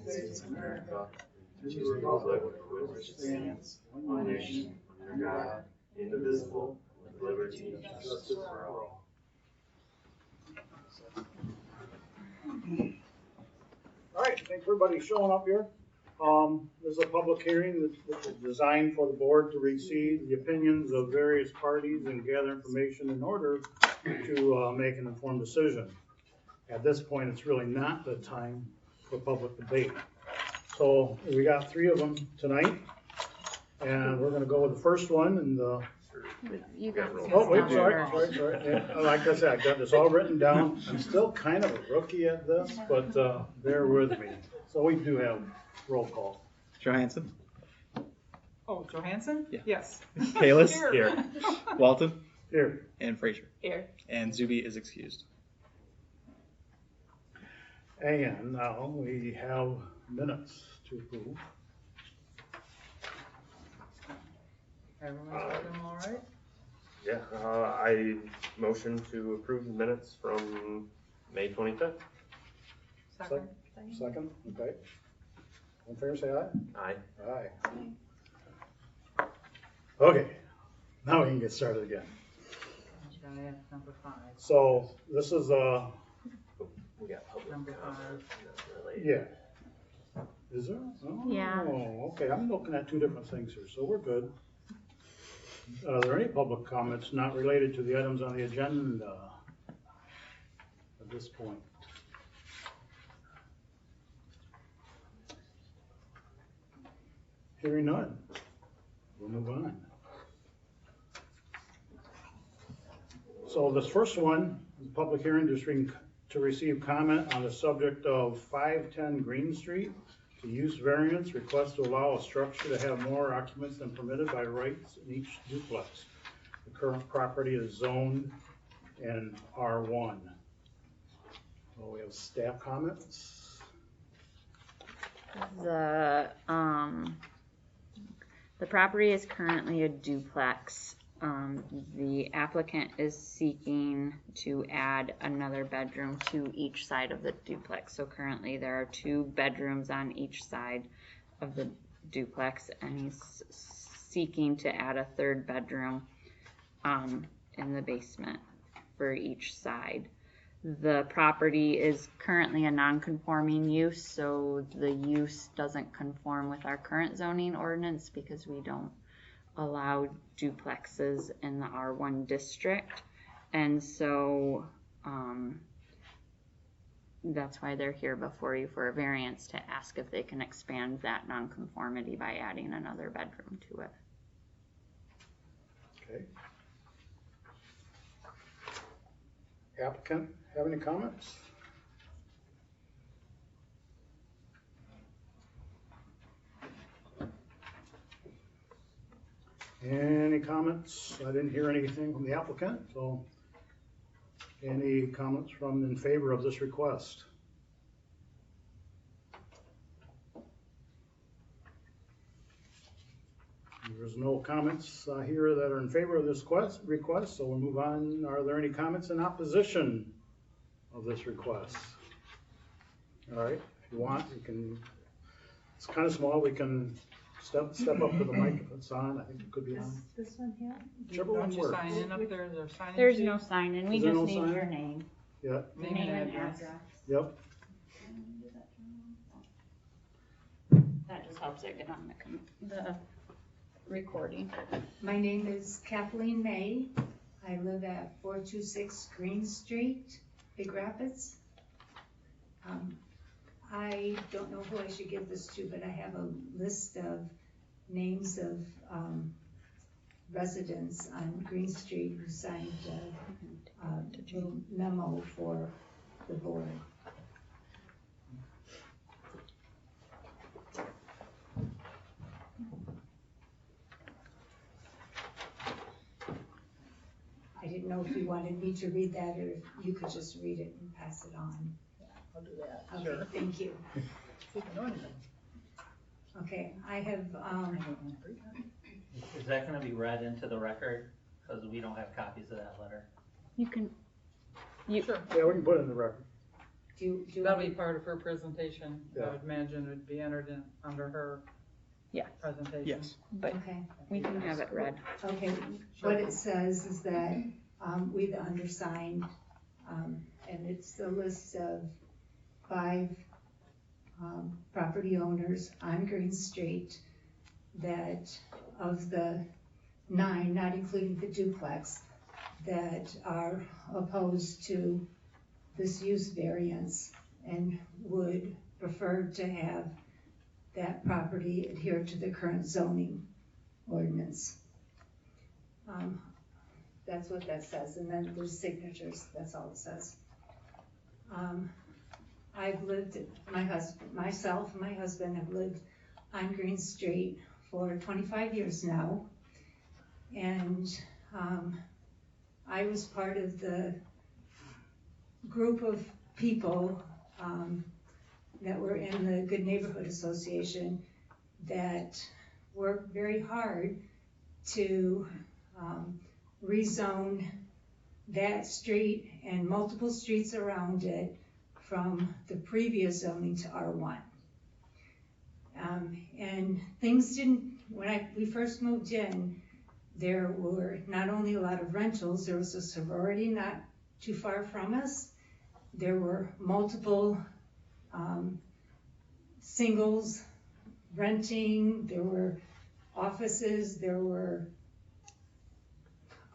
States of America, and to the republic for which it stands, one nation, under God, indivisible, with liberty and justice for all. All right, thanks everybody showing up here. This is a public hearing that is designed for the board to receive the opinions of various parties and gather information in order to make an informed decision. At this point, it's really not the time for public debate. So we got 3 of them tonight, and we're gonna go with the first one and You got oh, wait, sorry. Yeah, like I said, I got this all written down. I'm still kind of a rookie at this, but bear with me. So we do have roll call. Johansson? Oh, Johansson? Yeah. Yes. Kalis? Here. Walton? Here. And Frazier. Here. And Zuby is excused. And now we have minutes to approve. Everyone's got them all right? Yeah, I motion to approve the minutes from May 25th. Second. Second, okay. All in favor, say aye. Aye. Aye. Okay, now we can get started again. Okay, number 5. So this is We got public Number comment. 5. yeah. Is there? Oh, Yeah. Okay, I'm looking at 2 different things here, so we're good. Are there any public comments not related to the items on the agenda at this point? Hearing none, we'll move on. So this first one is a public hearing to receive comment on the subject of 510 Green Street. The use variance request to allow a structure to have more occupants than permitted by rights in each duplex. The current property is zoned in R1. So we have staff comments. The property is currently a duplex. The applicant is seeking to add another bedroom to each side of the duplex. So currently there are 2 bedrooms on each side of the duplex, and he's seeking to add a 3rd bedroom in the basement for each side. The property is currently a non-conforming use, so the use doesn't conform with our current zoning ordinance because we don't allow duplexes in the R1 district. And so that's why they're here before you for a variance to ask if they can expand that nonconformity by adding another bedroom to it. Okay. Applicant, have any comments? Any comments? I didn't hear anything from the applicant, so any comments from in favor of this request? There's no comments here that are in favor of this request, so we'll move on. Are there any comments in opposition of this request? All right, if you want, you can, it's kind of small, we can step up to the mic if it's on. I think it could be on. This one here? Whichever one Don't you works. sign in up there? Is there signing There's sheet? no sign in, we Is there just no need sign? your name. Yeah, Name and address. yep. That just helps it get on the recording. My name is Kathleen May. I live at 426 Green Street, Big Rapids. I don't know who I should give this to, but I have a list of names of residents on Green Street who signed a memo for the board. I didn't know if you wanted me to read that or if you could just read it and pass it on. I'll do that. Okay, Sure. thank you. See if you know anything. Okay, I have, Is that gonna be read into the record? Because we don't have copies of that letter. You can, Sure. Yeah, we can put it in the record. Do That'll I- be part of her presentation. I Yeah. would imagine it would be entered in under her Yeah. presentation. Yes. But Okay, we can have it read. okay. What it says is that, we the undersigned, and it's the list of 5, property owners on Green Street that of the 9, not including the duplex, that are opposed to this use variance and would prefer to have that property adhere to the current zoning ordinance. That's what that says, and then there's signatures, that's all it says. I've lived, myself and my husband have lived on Green Street for 25 years now. And, I was part of the group of people, that were in the Good Neighborhood Association that worked very hard to, rezone that street and multiple streets around it from the previous zoning to R1. And things didn't, when we first moved in, there were not only a lot of rentals, there was a sorority not too far from us. There were multiple singles renting, there were offices, there were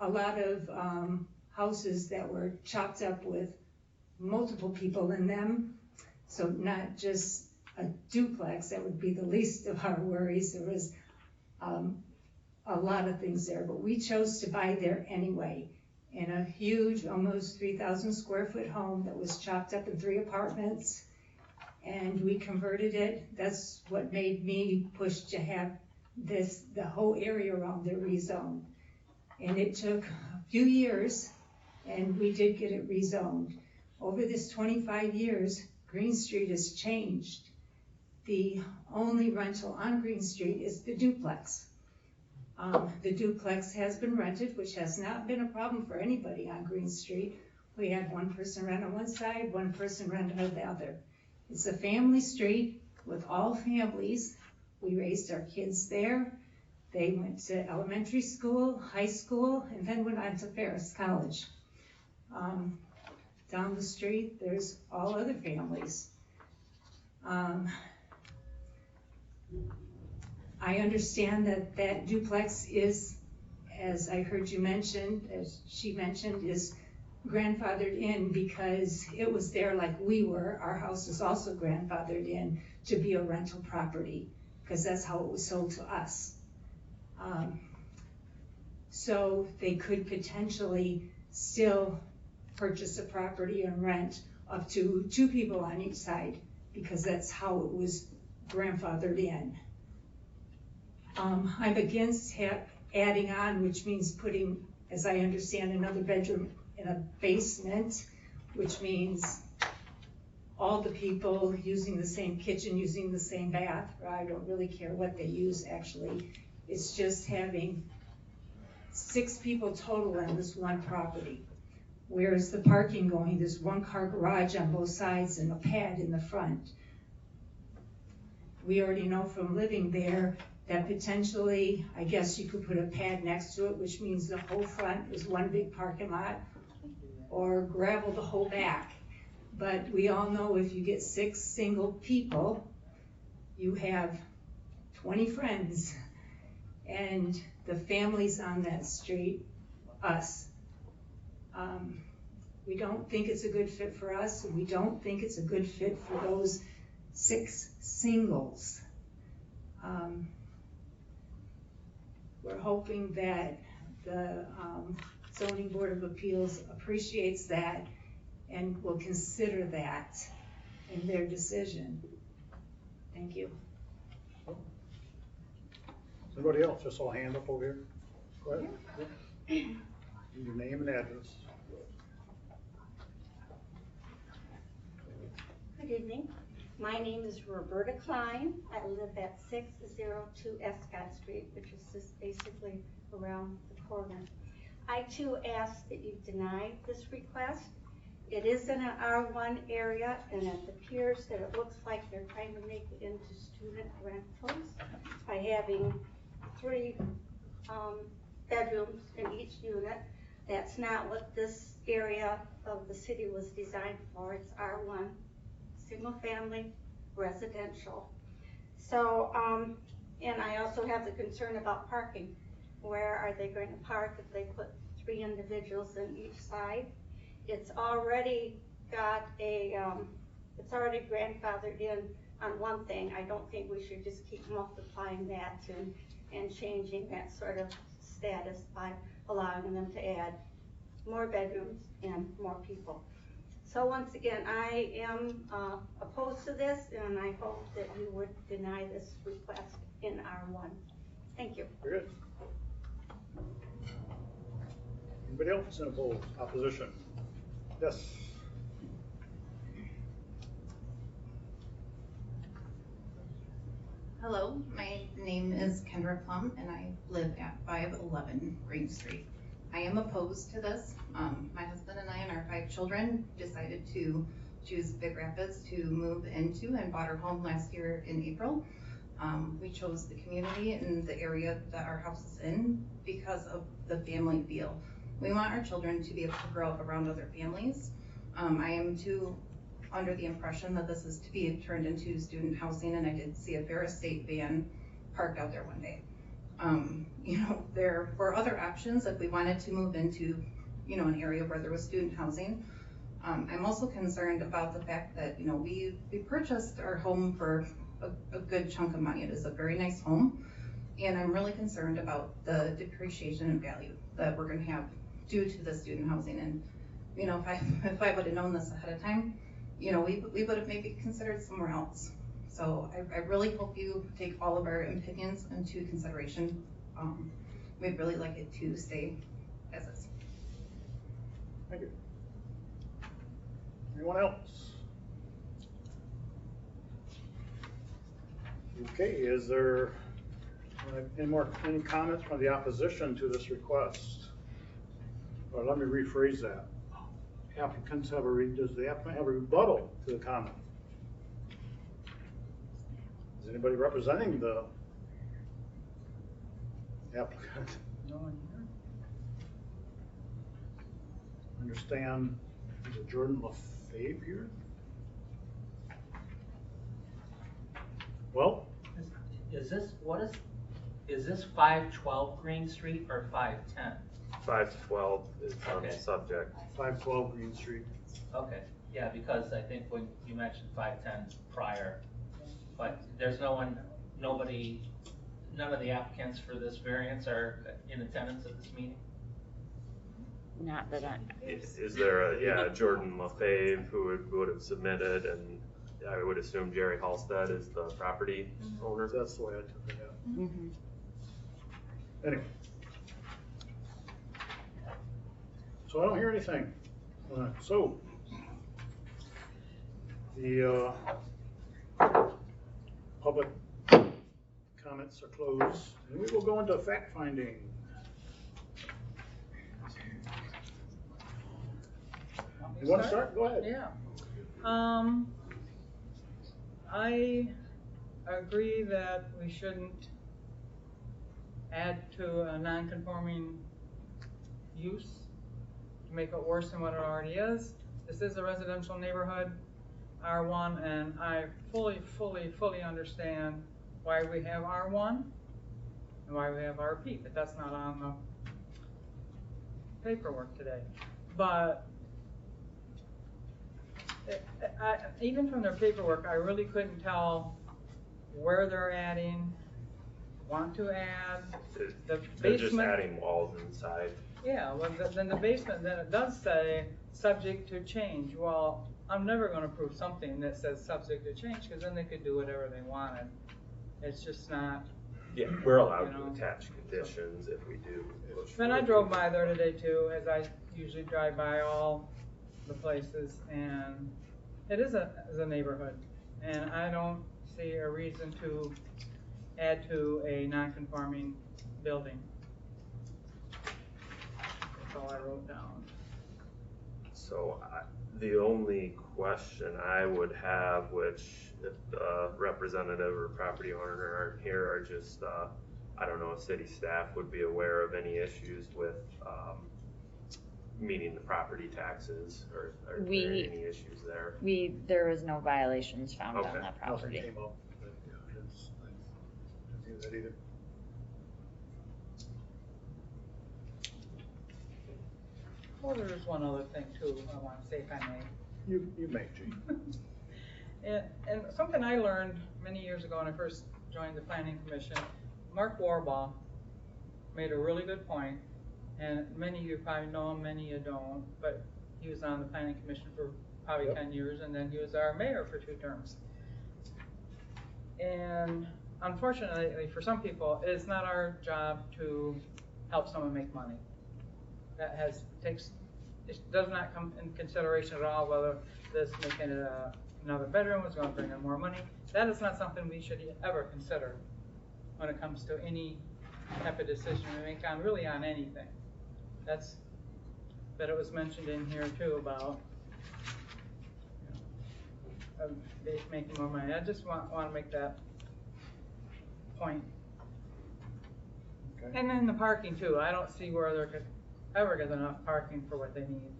a lot of houses that were chopped up with multiple people in them. So not just a duplex, that would be the least of our worries. There was a lot of things there, but we chose to buy there anyway, in a huge, almost 3,000 square foot home that was chopped up in 3 apartments, and we converted it. That's what made me push to have the whole area around there rezoned. And it took a few years, and we did get it rezoned. Over this 25 years, Green Street has changed. The only rental on Green Street is the duplex. The duplex has been rented, which has not been a problem for anybody on Green Street. We had one person rent on one side, one person rent on the other. It's a family street with all families. We raised our kids there. They went to elementary school, high school, and then went on to Ferris College. Down the street, there's all other families. I understand that duplex is, as I heard you mention, as she mentioned, is grandfathered in because it was there like we were. Our house is also grandfathered in to be a rental property because that's how it was sold to us. So they could potentially still purchase a property and rent up to 2 people on each side because that's how it was grandfathered in. I'm against adding on, which means putting, as I understand, another bedroom in a basement, which means all the people using the same kitchen, using the same bath. I don't really care what they use, actually. It's just having 6 people total on this one property. Where's the parking going? There's 1-car garage on both sides and a pad in the front. We already know from living there that potentially, I guess you could put a pad next to it, which means the whole front is one big parking lot, or gravel the whole back. But we all know if you get 6 single people, you have 20 friends, and the families on that street, us. We don't think it's a good fit for us, and we don't think it's a good fit for those 6 singles. We're hoping that the Zoning Board of Appeals appreciates that and will consider that in their decision. Thank you. Anybody else? Just saw a hand up over here. Go ahead. Your name and address. Good evening. My name is Roberta Klein. I live at 602 Escott Street, which is just basically around the corner. I too ask that you deny this request. It is in an R1 area, and it appears that it looks like they're trying to make it into student rentals by having 3 bedrooms in each unit. That's not what this area of the city was designed for. It's R1, single family, residential. So, and I also have the concern about parking. Where are they going to park if they put 3 individuals in each side? It's already got a, it's already grandfathered in on one thing. I don't think we should just keep multiplying that and changing that sort of status by allowing them to add more bedrooms and more people. So once again, I am opposed to this, and I hope that you would deny this request in R1. Thank you. Very good. Anybody else in opposition? Yes. Hello, my name is Kendra Plum and I live at 511 Green Street. I am opposed to this. My husband and I and our 5 children decided to choose Big Rapids to move into and bought our home last year in April. We chose the community and the area that our house is in because of the family feel. We want our children to be able to grow up around other families. I am too under the impression that this is to be turned into student housing, and I did see a Ferris State van parked out there one day. You know, there were other options if we wanted to move into, you know, an area where there was student housing. I'm also concerned about the fact that, you know, we purchased our home for a good chunk of money. It is a very nice home, and I'm really concerned about the depreciation in value that we're going to have due to the student housing. And, you know, if I would have known this ahead of time, you know, we would have maybe considered somewhere else. So I really hope you take all of our opinions into consideration. We'd really like it to stay as is. Thank you. Anyone else? Okay, is there any comments from the opposition to this request? Or let me rephrase that. Applicants have does the applicant have a rebuttal to the comment? Is anybody representing the applicant? No one here. Understand, is it Jordan LaFave here? Well, Is this 512 Green Street or 510? 512 is on the Okay. subject. 512 Green Street. Okay, yeah, because I think when you mentioned 510 prior, but there's none of the applicants for this variance are in attendance at this meeting? Not that I, Is there a Jordan LaFave who would have submitted, and I would assume Jerry Halstead is the property owner? That's the way I took it out. mm-hmm. Anyway. So I don't hear anything. So the public comments are closed, and we will go into fact finding. You want to start? Go ahead. Yeah. I agree that we shouldn't add to a non-conforming use to make it worse than what it already is. This is a residential neighborhood, R1, and I fully understand why we have R1 and why we have RP, but that's not on the paperwork today. But even from their paperwork, I really couldn't tell where they're adding, want to add, the They're just basement. adding walls inside. Yeah, well, then the basement, then it does say subject to change. Well, I'm never gonna prove something that says subject to change, because then they could do whatever they wanted. It's just not. Yeah, we're allowed You know, to attach conditions if we do. push Then I forward. drove by there today too, as I usually drive by all the places, and it is a neighborhood, and I don't see a reason to add to a non-conforming building. That's all I wrote down. So The only question I would have, which if the representative or property owner aren't here, are just, I don't know if city staff would be aware of any issues with, meeting the property taxes, or are there any issues there? There was no violations found on Okay. that Nothing property. came up, but, yeah, I didn't see that either. Well, there's one other thing too, I want to say if I may. You may, Gene. And something I learned many years ago when I first joined the planning commission, Mark Warbaugh made a really good point, and many of you probably know him, many of you don't, but he was on the planning commission for probably Yep. 10 years, and then he was our mayor for 2 terms. And unfortunately, for some people, it's not our job to help someone make money. It does not come in consideration at all whether this making it another bedroom is going to bring in more money. That is not something we should ever consider when it comes to any type of decision we make on anything. But it was mentioned in here too about making more money. I just want to make that point. Okay. And then the parking too. I don't see where there could ever get enough parking for what they need.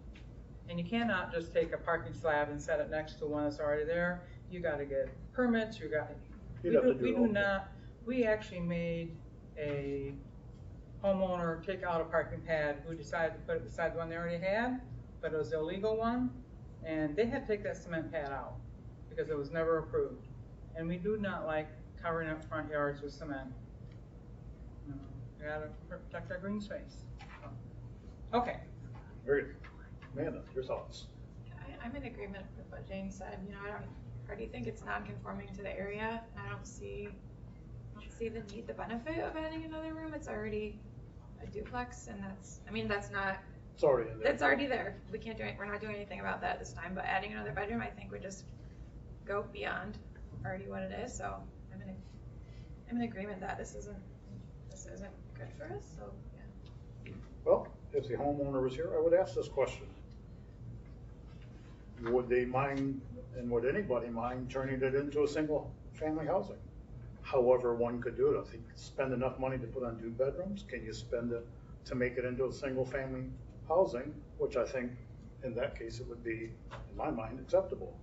And you cannot just take a parking slab and set it next to one that's already there. You got to get permits. We actually made a homeowner take out a parking pad who decided to put it beside the one they already had, but it was an illegal one, and they had to take that cement pad out because it was never approved. And we do not like covering up front yards with cement. We got to protect our green space. Okay. Very good. Amanda, your thoughts? I'm in agreement with what Jane said. You know, I already think it's non-conforming to the area. I don't see the need, the benefit of adding another room. It's already a duplex, and that's not. It's already in there. It's already there. We're not doing anything about that this time. But adding another bedroom, I think, would just go beyond already what it is. So I'm in agreement that this isn't good for us. So yeah. Well, if the homeowner was here, I would ask this question. Would they mind, and would anybody mind turning it into a single family housing? However one could do it. If you spend enough money to put on 2 bedrooms, can you spend it to make it into a single family housing? Which I think in that case it would be, in my mind, acceptable.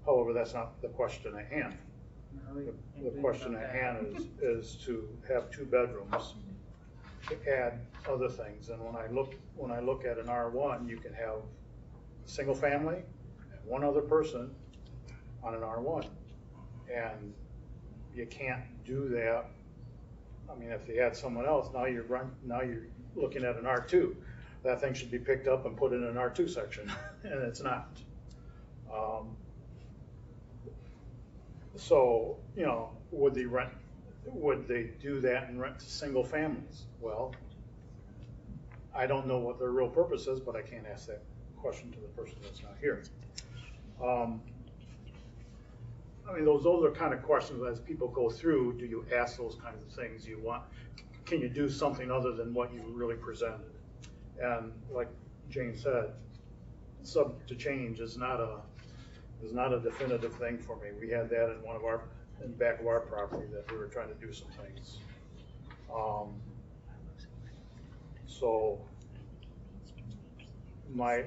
However, that's not the question at hand. The question at hand is to have 2 bedrooms to add other things. And when I look at an R1, you can have a single family and 1 other person on an R1. And you can't do that. I mean, if you add someone else, now you're looking at an R2. That thing should be picked up and put in an R2 section, and it's not. So, you know, would they do that and rent to single families? Well, I don't know what their real purpose is, but I can't ask that question to the person that's not here. I mean, those are kind of questions as people go through. Do you ask those kinds of things? Can you do something other than what you really presented? And like Jane said, subject to change is not a definitive thing for me. We had that in back of our property that we were trying to do some things. So my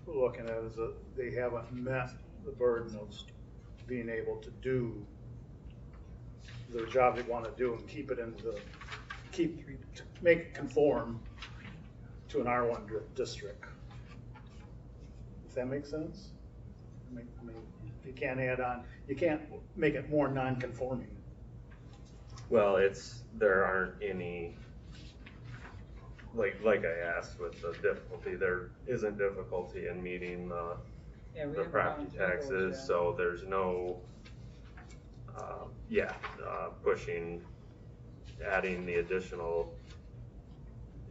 looking at it is that they haven't met the burden of being able to do the job they want to do and make it conform to an R1 district. If that makes sense? I mean, you can't you can't make it more non-conforming. Well, there aren't any, like I asked with the difficulty, there isn't difficulty in meeting the property taxes, so there's no, adding the additional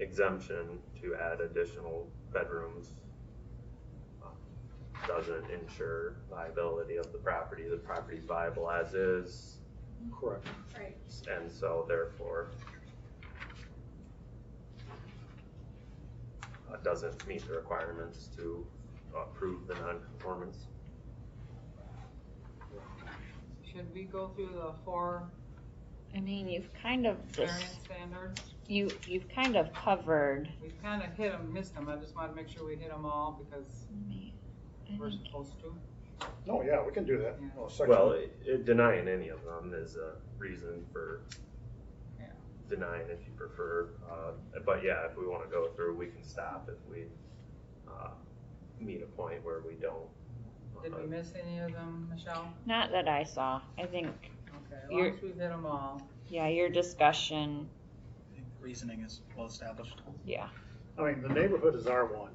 exemption to add additional bedrooms doesn't ensure viability of the property. The property's viable as is. Correct. Right. And so therefore, doesn't meet the requirements to approve the non-conformance. Should we go through the 4 I mean, you've kind of variance just, standards? you've kind of covered. We've kind of hit them, missed them. I just want to make sure we hit them all because we're supposed to. Oh, yeah, we can do that. Yeah. Well, section- Well, denying any of them is a reason for Yeah. denying if you prefer. But yeah, if we want to go through, we can stop if we meet a point where we don't. Did we miss any of them, Michelle? Not that I saw. I think, Okay, as long as we've hit them all. yeah, your discussion, I think reasoning is well established. yeah. I mean, the neighborhood is R1.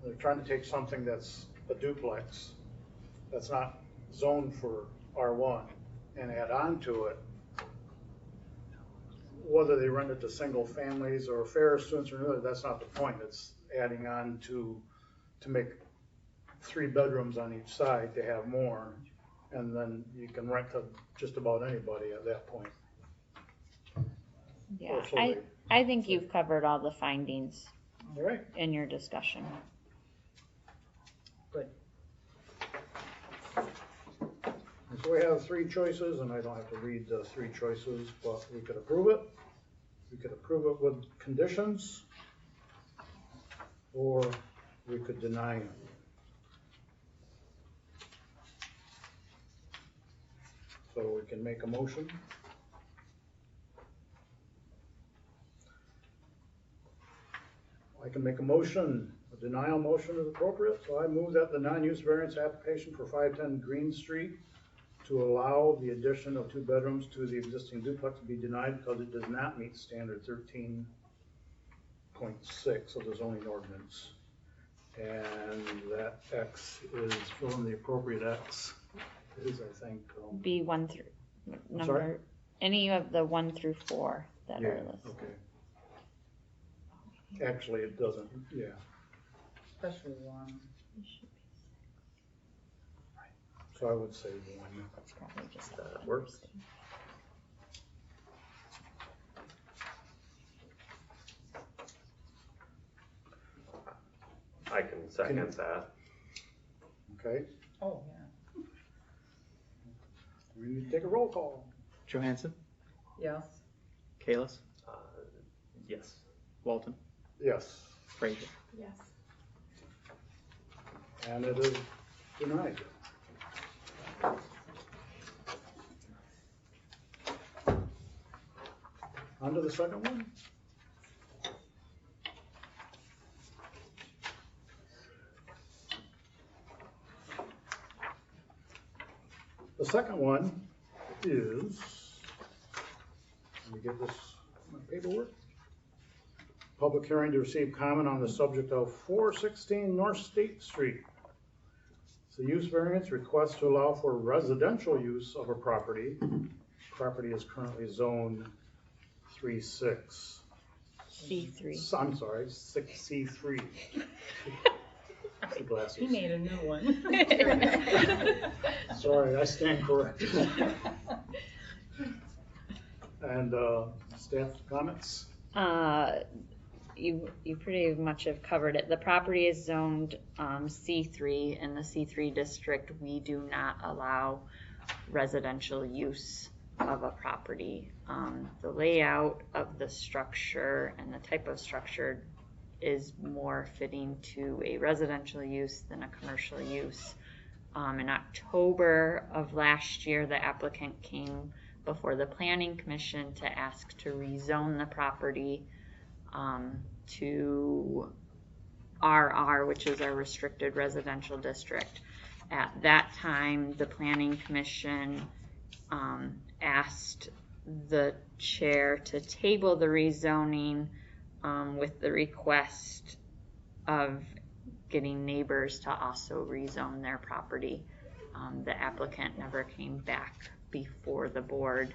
They're trying to take something that's a duplex, that's not zoned for R1, and add on to it. Whether they rent it to single families or fair students or not, that's not the point. It's adding on to make 3 bedrooms on each side to have more, and then you can rent to just about anybody at that point. Yeah, Or fully. I think you've covered all the findings All right. in your discussion. Good. So we have 3 choices, and I don't have to read the 3 choices, but we could approve it. We could approve it with conditions, or we could deny it. So we can make a motion. I can make a motion. A denial motion is appropriate, so I move that the non-use variance application for 510 Green Street to allow the addition of 2 bedrooms to the existing duplex be denied because it does not meet standard 13.6 of the zoning ordinance. And that X is, fill in the appropriate X, is I think. Be 1 through, I'm sorry? number, any of the 1 through 4 that Yeah, are listed. okay. Actually, it doesn't, yeah. Especially 1. So I would say 1. That's probably just That works. I can second that. Okay, Oh, yeah. we need to take a roll call. Johansson, Yes. Kalis, Yes. Walton, Yes, Frazier. Yes. and it is denied. On to the second one. The second one is, let me get this, my paperwork. Public hearing to receive comment on the subject of 416 North State Street. It's a use variance request to allow for residential use of a property. Property is currently zoned 3-6. C3. I'm sorry, 6C3. The glasses. He made a new one. Sorry, I stand corrected. And staff comments? You pretty much have covered it. The property is zoned C3. In the C3 district, we do not allow residential use of a property. The layout of the structure and the type of structure is more fitting to a residential use than a commercial use. In October of last year, the applicant came before the Planning Commission to ask to rezone the property to RR, which is our restricted residential district. At that time, the Planning Commission asked the chair to table the rezoning with the request of getting neighbors to also rezone their property. The applicant never came back before the board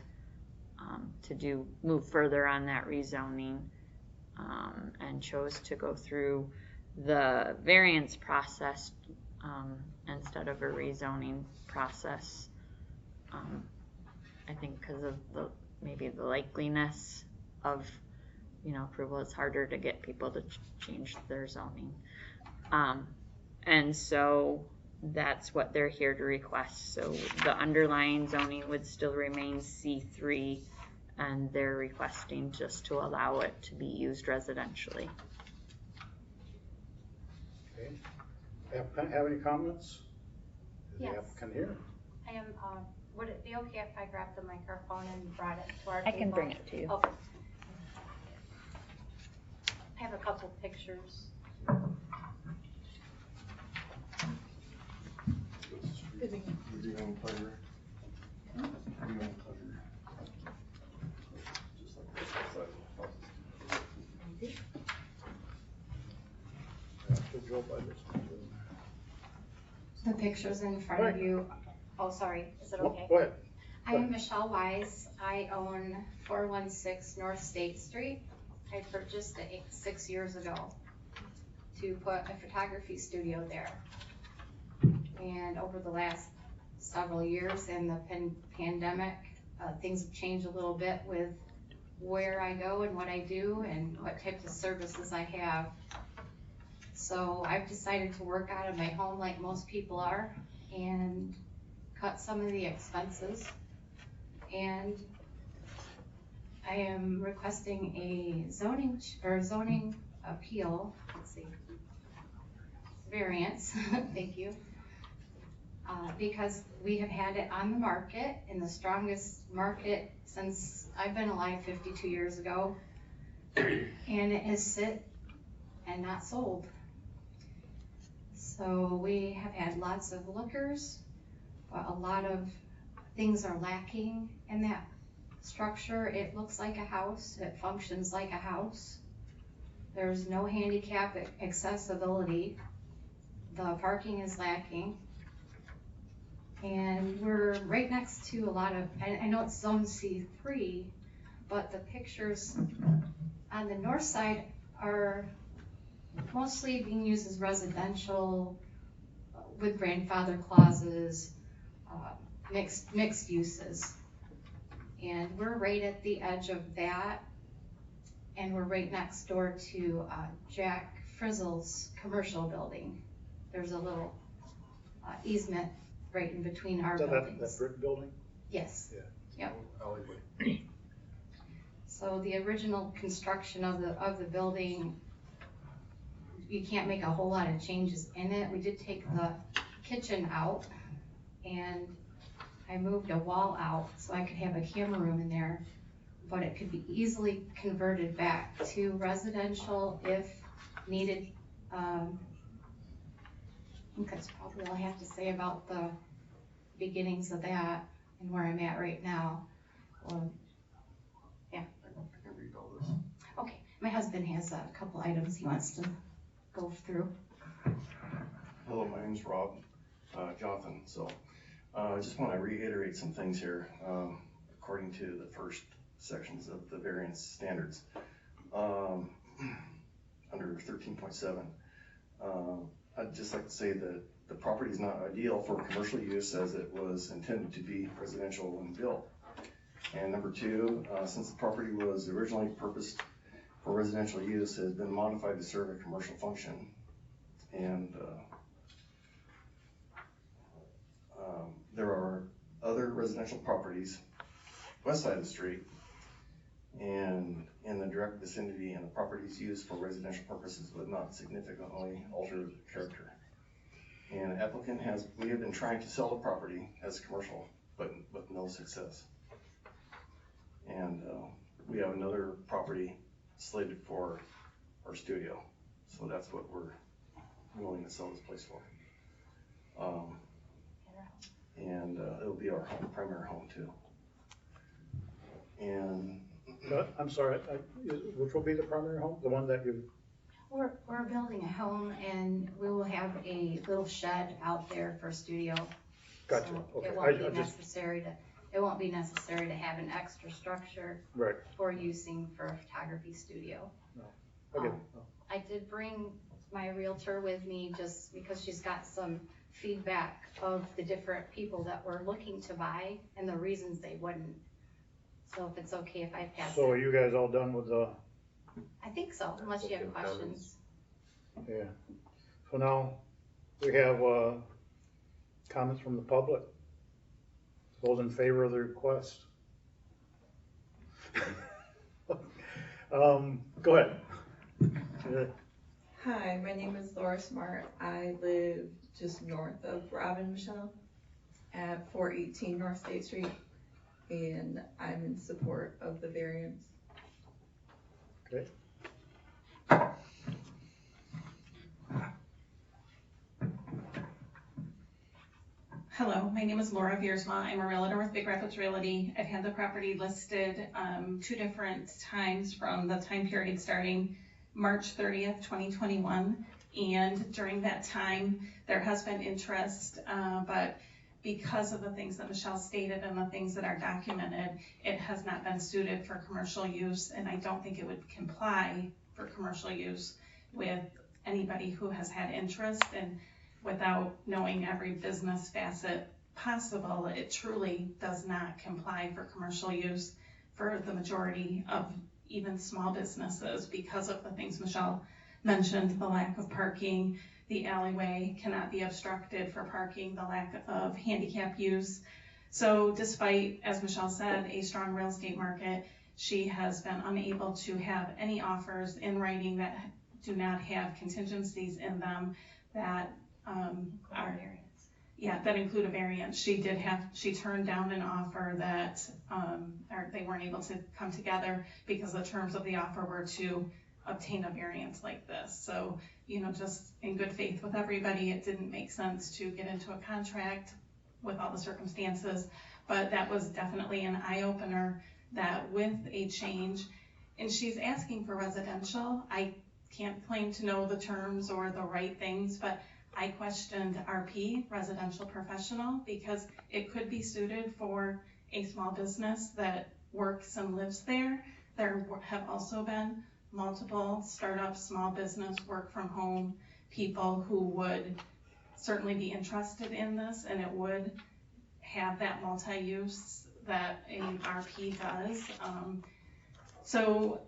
to move further on that rezoning, and chose to go through the variance process instead of a rezoning process. I think because of maybe the likeliness of approval, it's harder to get people to change their zoning. And so that's what they're here to request. So the underlying zoning would still remain C3, and they're requesting just to allow it to be used residentially. Okay. Applicant, have any comments? Is the Yes. applicant here? I am, would it be okay if I grabbed the microphone and brought it to our I table? can bring it to you. Okay. I have a couple pictures. Should go by this one, too. The pictures in front of you. Oh, sorry, is it okay? Go ahead. I am Michelle Wise. I own 416 North State Street. I purchased it 6 years ago to put a photography studio there. And over the last several years in the pandemic, things have changed a little bit with where I go and what I do and what types of services I have. So I've decided to work out of my home like most people are and cut some of the expenses. And I am requesting a zoning appeal, variance, thank you. Because we have had it on the market, in the strongest market since I've been alive 52 years ago, and it has sit and not sold. So we have had lots of lookers, but a lot of things are lacking in that structure. It looks like a house, it functions like a house. There's no handicap accessibility. The parking is lacking. And we're right next to a lot of, I know it's zone C3, but the pictures on the north side are mostly being used as residential with grandfather clauses, mixed uses. And we're right at the edge of that. And we're right next door to Jack Frizzle's commercial building. There's a little easement right in between our buildings. That brick building? Yes. Yeah. Yep. Alleyway. So the original construction of the building, you can't make a whole lot of changes in it. We did take the kitchen out and I moved a wall out so I could have a camera room in there, but it could be easily converted back to residential if needed. I think that's probably all I have to say about the beginnings of that and where I'm at right now. Yeah. I can read all this. Okay, my husband has a couple items he wants to go through. Hello, my name's Rob Jonathan. So I just want to reiterate some things here according to the first sections of the variance standards. Under 13.7, I'd just like to say that the property is not ideal for commercial use as it was intended to be residential when built. And number two, since the property was originally purposed for residential use, it has been modified to serve a commercial function. And there are other residential properties west side of the street and in the direct vicinity, and the properties used for residential purposes would not significantly alter the character. And applicant we have been trying to sell the property as commercial, but with no success. And we have another property slated for our studio, so that's what we're willing to sell this place for. And it'll be our primary home too. And I'm sorry, which will be the primary home? The one that you? We're building a home and we will have a little shed out there for a studio. Gotcha. So Okay. It won't be necessary to have an extra structure Right. for using for a photography studio. Okay. I did bring my realtor with me just because she's got some feedback of the different people that were looking to buy and the reasons they wouldn't. So if it's okay if I pass So it. are you guys all done with the? I think so, unless you have questions. Yeah. So now, We have, comments from the public. Those in favor of the request. Go ahead. Hi, my name is Laura Smart. I live just north of Rob and Michelle at 418 North State Street, and I'm in support of the variance. Okay. Hello, my name is Laura Viersma. I'm a realtor with Big Rapids Realty. I've had the property listed 2 different times from the time period starting March 30th, 2021. And during that time, there has been interest, but because of the things that Michelle stated and the things that are documented, it has not been suited for commercial use, and I don't think it would comply for commercial use with anybody who has had interest. And without knowing every business facet possible, it truly does not comply for commercial use for the majority of even small businesses because of the things Michelle mentioned, the lack of parking, the alleyway cannot be obstructed for parking, the lack of handicap use. So despite, as Michelle said, a strong real estate market, she has been unable to have any offers in writing that do not have contingencies in them that that include a variance. She turned down an offer that, or they weren't able to come together because the terms of the offer were to obtain a variance like this. So, just in good faith with everybody, it didn't make sense to get into a contract with all the circumstances, but that was definitely an eye-opener that with a change, and she's asking for residential. I can't claim to know the terms or the right things, but I questioned RP, residential professional, because it could be suited for a small business that works and lives there. There have also been multiple startup small business work from home people who would certainly be interested in this, and it would have that multi-use that a RP does. So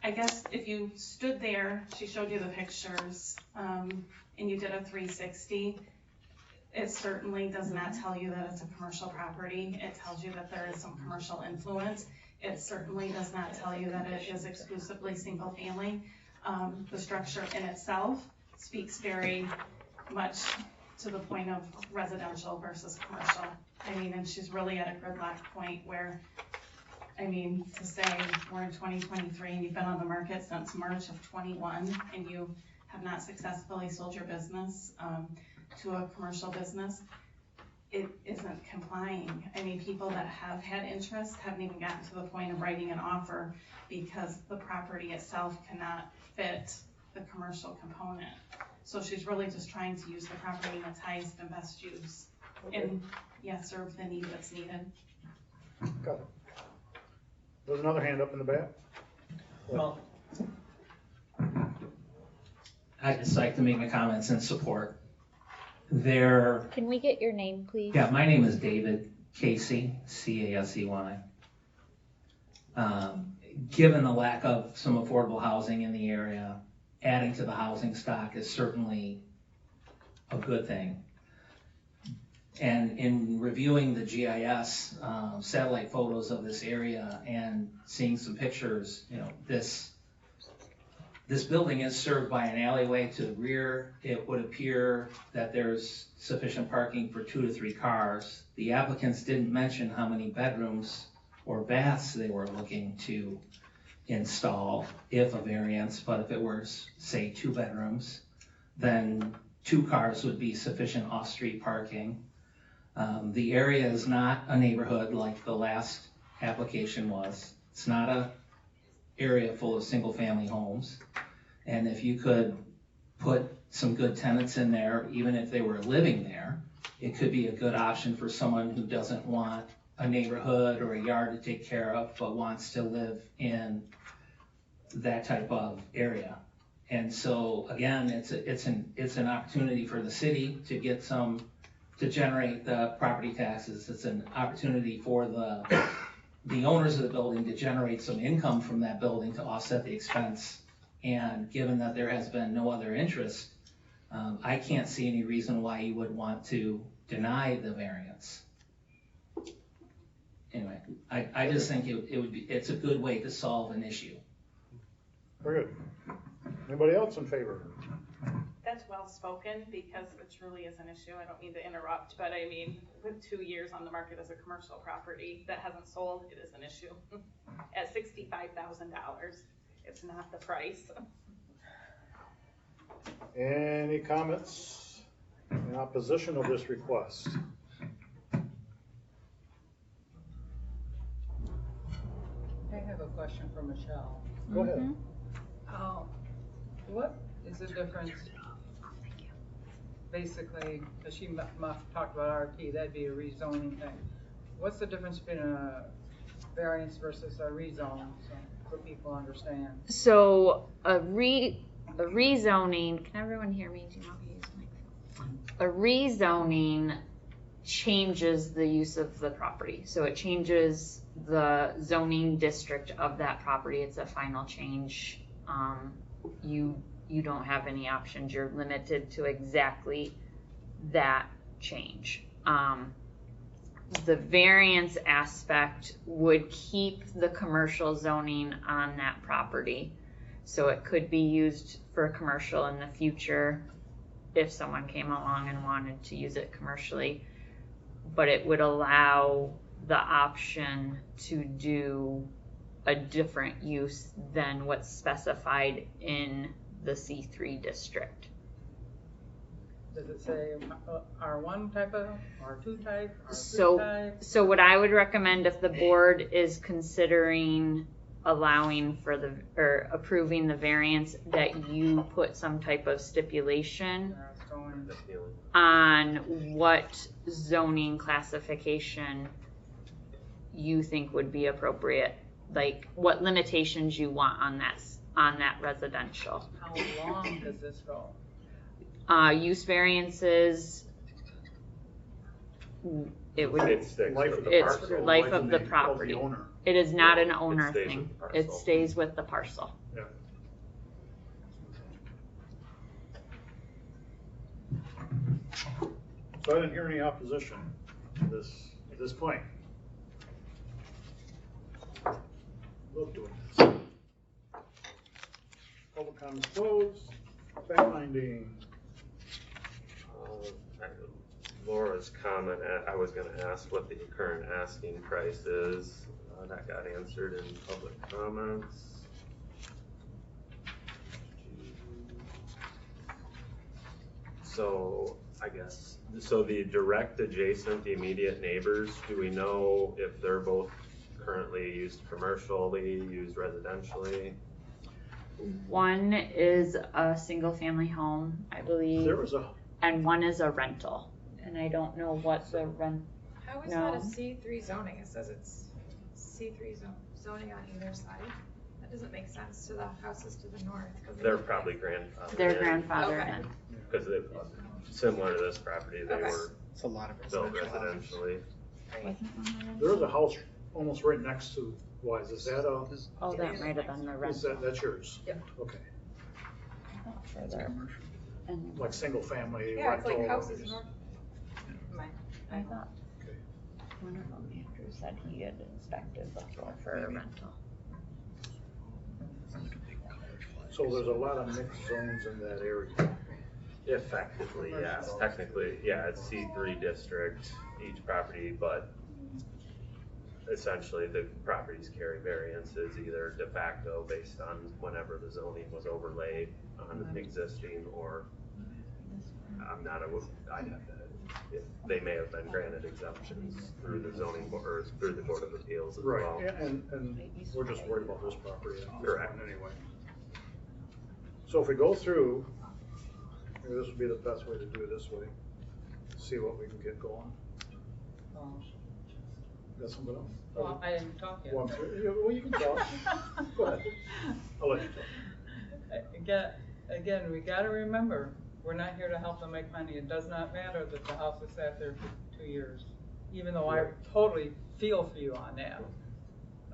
I guess if you stood there, she showed you the pictures, and you did a 360, it certainly does not tell you that it's a commercial property. It tells you that there is some commercial influence. It certainly does not tell you that it is exclusively single family. The structure in itself speaks very much to the point of residential versus commercial. And she's really at a gridlock point where, to say we're in 2023 and you've been on the market since March of 21 and you have not successfully sold your business to a commercial business, it isn't complying. People that have had interest haven't even gotten to the point of writing an offer because the property itself cannot fit the commercial component. So she's really just trying to use the property in its highest and best use. Okay. And serve the need that's needed. Got it. There's another hand up in the back. Well, I'd just like to make my comments in support. Can we get your name, please? Yeah, my name is David Casey, C-A-S-E-Y. Given the lack of some affordable housing in the area, adding to the housing stock is certainly a good thing. And in reviewing the GIS satellite photos of this area and seeing some pictures, this building is served by an alleyway to the rear. It would appear that there's sufficient parking for 2 to 3 cars. The applicants didn't mention how many bedrooms or baths they were looking to install, if a variance, but if it were, say, 2 bedrooms, then 2 cars would be sufficient off-street parking. The area is not a neighborhood like the last application was. It's not a area full of single-family homes. And if you could put some good tenants in there, even if they were living there, it could be a good option for someone who doesn't want a neighborhood or a yard to take care of, but wants to live in that type of area. And so again, it's an opportunity for the city to get to generate the property taxes. It's an opportunity for the owners of the building to generate some income from that building to offset the expense. And given that there has been no other interest, I can't see any reason why you would want to deny the variance. Anyway, I just think it's a good way to solve an issue. Very good. Anybody else in favor? That's well spoken, because it truly is an issue. I don't mean to interrupt, but I mean, with 2 years on the market as a commercial property that hasn't sold, it is an issue. At $65,000, it's not the price. Any comments in opposition of this request? I have a question for Michelle. Go ahead. What is the difference? Basically, because she talked about RT, that'd be a rezoning thing. What's the difference between a variance versus a rezone, so people understand? So a rezoning, can everyone hear me? Do you want me to use my phone? A rezoning changes the use of the property. So it changes the zoning district of that property. It's a final change. You don't have any options. You're limited to exactly that change. The variance aspect would keep the commercial zoning on that property. So it could be used for commercial in the future if someone came along and wanted to use it commercially. But it would allow the option to do a different use than what's specified in the C3 district. Does it say R1 type of, R2 type, R3 So, type? so what I would recommend if the board is considering allowing for the, or approving the variance, that you put some type of stipulation on what zoning classification you think would be appropriate, like what limitations you want on that residential. How long does this go? Use variances, it would, It's Life of the it's parcel, life of the of property. the owner. It is not an It owner stays thing. with the It parcel. stays with the parcel. Yeah. So I didn't hear any opposition to this at this point. Love doing this. Public comments closed. Fact finding. Laura's comment, I was gonna ask what the current asking price is. That got answered in public comments. So, I guess, so the direct adjacent, the immediate neighbors, do we know if they're both currently used commercially, used residentially? One is a single family home, I believe. There was a. And one is a rental. And I don't know what the rent. How is No. that a C3 zoning? It says it's C3 zoning on either side. That doesn't make sense to the houses to the north. 'Cause They're probably grandfathered. Their grandfather Okay. in. Because similar to this property, they Okay. were It's a lot of built residential houses. residentially. There was a house almost right next to, why, is that a? Oh, that might have been the Is rental. that's yours? Yeah. Okay. Further. And Like single family Yeah, it's rental. like houses north. I thought Okay. one of them, Andrew, said he had inspected before for a rental. So there's a lot of mixed zones in that area. Effectively, yes. Technically, yeah, it's C3 district, each property, but essentially the properties carry variances either de facto based on whenever the zoning was overlaid on the existing, or I'm not I'd have to, if they may have been granted exemptions through the zoning board, or through the Board of Appeals as well. Right, yeah, and we're just worried about this property at this Correct. point anyway. So if we go through, maybe this would be the best way to do it this way. See what we can get going. Got something else? Well, I didn't talk yet. Well, well, you can talk. Go ahead. I'll let you talk. Again, we gotta remember, we're not here to help them make money. It does not matter that the house has sat there for 2 years, even though I totally feel for you on that.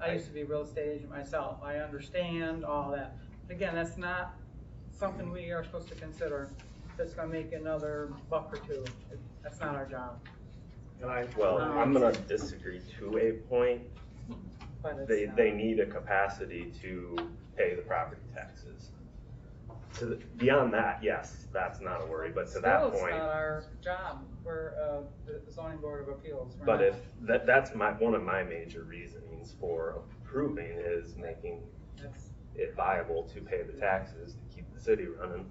I used to be a real estate agent myself. I understand all that. Again, that's not something we are supposed to consider. that's gonna make another buck or two. That's not our job. Well, I'm gonna disagree to a point. But it's They need a capacity to pay the property taxes. Beyond that, yes, that's not a worry, but to that Still, point. it's not our job. We're, the zoning board of appeals. We're But not- if, that's one of my major reasonings for approving is making it viable to pay the taxes to keep the city running.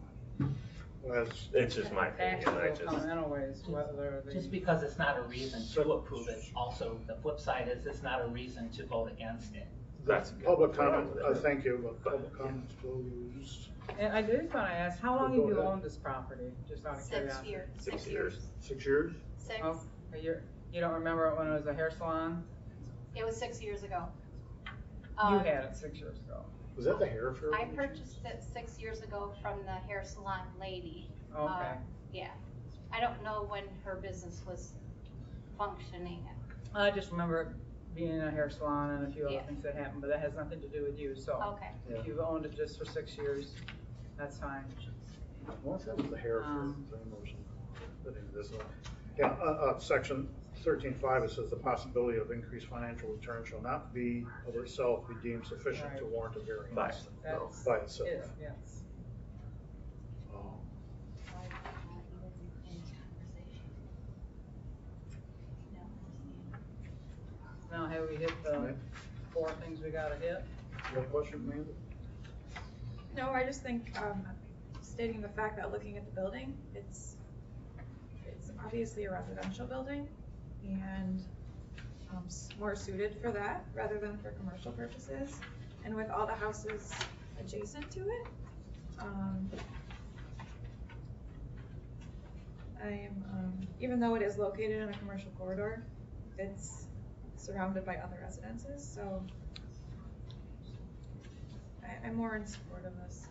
It's just my opinion, Taxes will come anyways, whether the. Just because it's not a reason to approve it, also, the flip side is it's not a reason to vote against it. That's a good Public point. comment, thank you, but public comments closed. And I did wanna ask, how long Go have you ahead. owned this property, just out of curiosity? 6 years. 6 years? Oh, you don't remember it when it was a hair salon? It was 6 years ago. You had it 6 years ago. Was that the hair fair? I purchased it 6 years ago from the hair salon lady. Okay. Yeah. I don't know when her business was functioning. I just remember it being a hair salon and a few other Yeah. things that happened, but that has nothing to do with you, so. Okay. If you've owned it just for 6 years, that's fine. Well, that was the hair fair thing or something. I think this one. Yeah, section 13.5, it says the possibility of increased financial return shall not be of itself be deemed sufficient to warrant a variance. By itself. By itself. Yes. Oh. Now, have we hit the 4 things we gotta hit? You have a question, Amanda? No, I just think, stating the fact that looking at the building, it's obviously a residential building and more suited for that rather than for commercial purposes. And with all the houses adjacent to it, even though it is located in a commercial corridor, it's surrounded by other residences, so I'm more in support of this.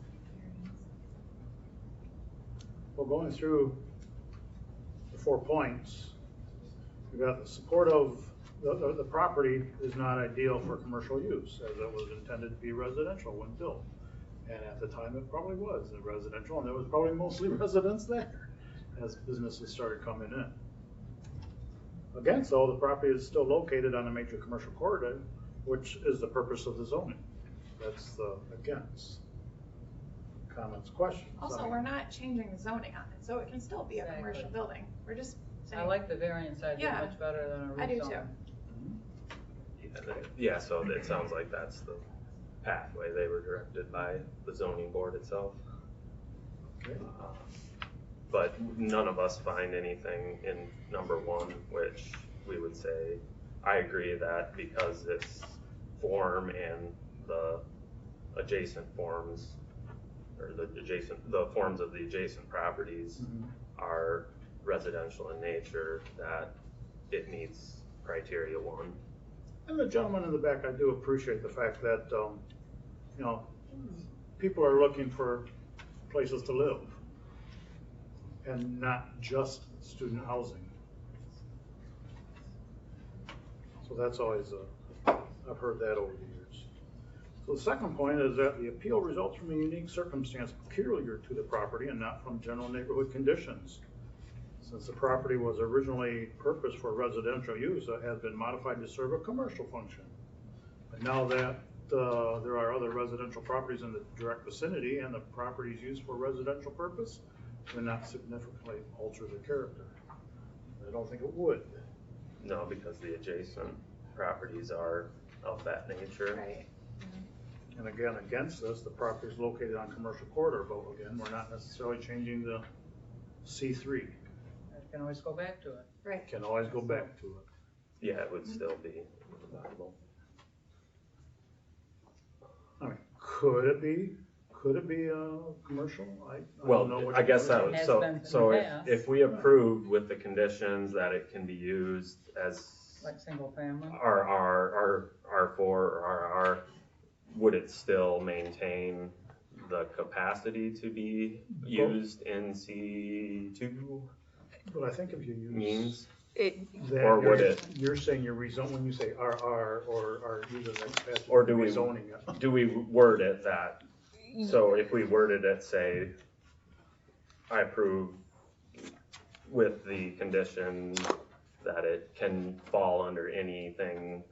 Well, going through the 4 points, we got the support of the property is not ideal for commercial use, as it was intended to be residential when built. And at the time, it probably was residential, and there was probably mostly residents there as businesses started coming in. Again, so the property is still located on a major commercial corridor, which is the purpose of the zoning. That's the against. Comments, questions? Also, we're not changing the zoning on it, so it can still be a commercial building. We're just saying. I like the variance idea Yeah, much better than a rezone. I do too. Yeah, so it sounds like that's the pathway they were directed by the zoning board itself. Okay. But none of us find anything in number 1, which we would say, I agree that because this form and the adjacent forms, or the forms of the adjacent properties are residential in nature, that it meets criteria 1. And the gentleman in the back, I do appreciate the fact that, you know, people are looking for places to live and not just student housing. So that's always, I've heard that over the years. So the second point is that the appeal results from a unique circumstance peculiar to the property and not from general neighborhood conditions. Since the property was originally purposed for residential use, it has been modified to serve a commercial function. But now that there are other residential properties in the direct vicinity and the property is used for residential purpose, will not significantly alter the character. I don't think it would. No, because the adjacent properties are of that nature. Right. And again, against this, the property is located on commercial corridor, but again, we're not necessarily changing the C3. I can always go back to it. Right. Can always go back to it. Yeah, it would still be viable. I mean, could it be commercial? I don't know Well, what I you guess put in. Has so been in so the if, past. if we approved with the conditions that it can be used as Like single family. R4 or RR, would it still maintain the capacity to be used in C2 But I think if you use means? that, Or would it? You're saying you're rezoning, when you say RR or are using that capacity, Or do we rezoning it. do we word it that? So if we worded it, say, I approve with the condition that it can fall under anything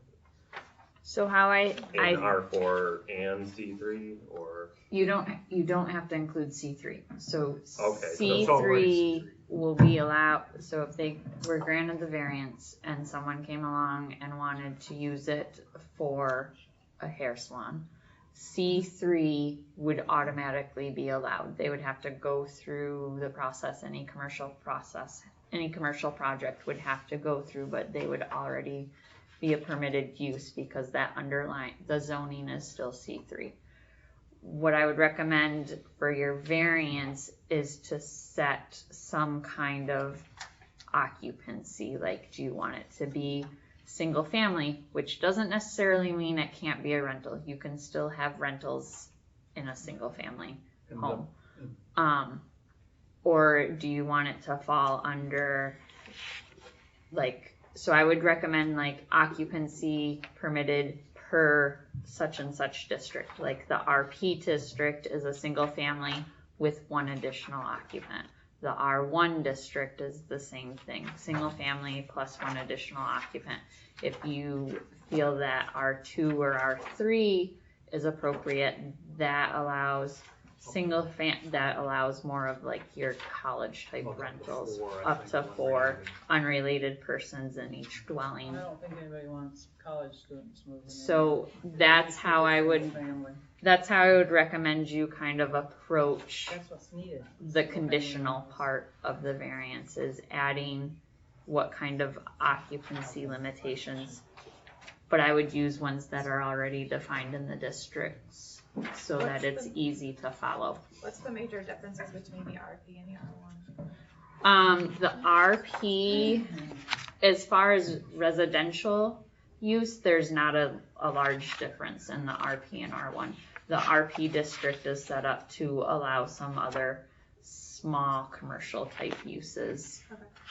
So how in R4 and C3, or? you don't have to include C3. So Okay, so it's already C3 will be allowed, so if they were granted the variance and someone came along and wanted to use it for a hair salon, C3 would automatically be allowed. They would have to go through the process, any commercial project would have to go through, but they would already be a permitted use because that the zoning is still C3. What I would recommend for your variance is to set some kind of occupancy. Like, do you want it to be single family, which doesn't necessarily mean it can't be a rental. You can still have rentals in a single family home. Or do you want it to fall under, like, so I would recommend like occupancy permitted per such and such district. Like the RP district is a single family with one additional occupant. The R1 district is the same thing, single family plus one additional occupant. If you feel that R2 or R3 is appropriate, that allows that allows more of like your college type rentals, up to 4 unrelated persons in each dwelling. I don't think anybody wants college students moving in. So that's how I would recommend you kind of approach That's what's needed. the conditional part of the variance, is adding what kind of occupancy limitations. But I would use ones that are already defined in the districts so that it's easy to follow. What's the major differences between the RP and the R1? The RP, as far as residential use, there's not a large difference in the RP and R1. The RP district is set up to allow some other small commercial type uses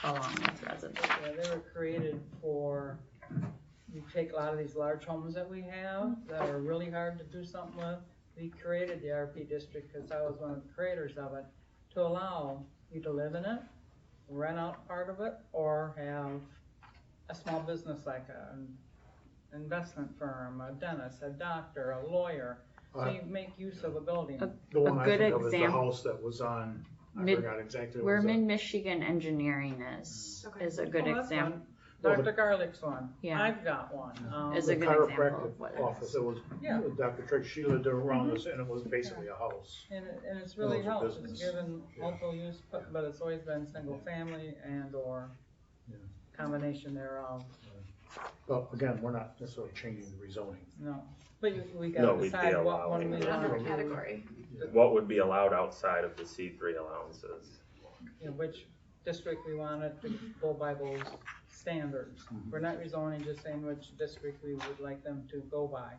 along with residential. Yeah, they were created for, you take a lot of these large homes that we have that are really hard to do something with. We created the RP district because I was one of the creators of it, to allow you to live in it, rent out part of it, or have a small business like an investment firm, a dentist, a doctor, a lawyer. So you make use of a building. The one I think of is the house that was on, I forgot exactly what it was. Where Mid-Michigan Engineering is a good example. Dr. Garlick's one. Yeah. I've got one. Is a good example of what it office. It was Dr. Trick. She lived around us, and it was basically a house. And it's really helped. It's given multiple use, but it's always been single family and or combination thereof. Well, again, we're not necessarily changing the rezoning. No, but we gotta decide what one we want to category. What would be allowed outside of the C3 allowances? You know, which district we want it to go by those standards. We're not rezoning, just saying which district we would like them to go by.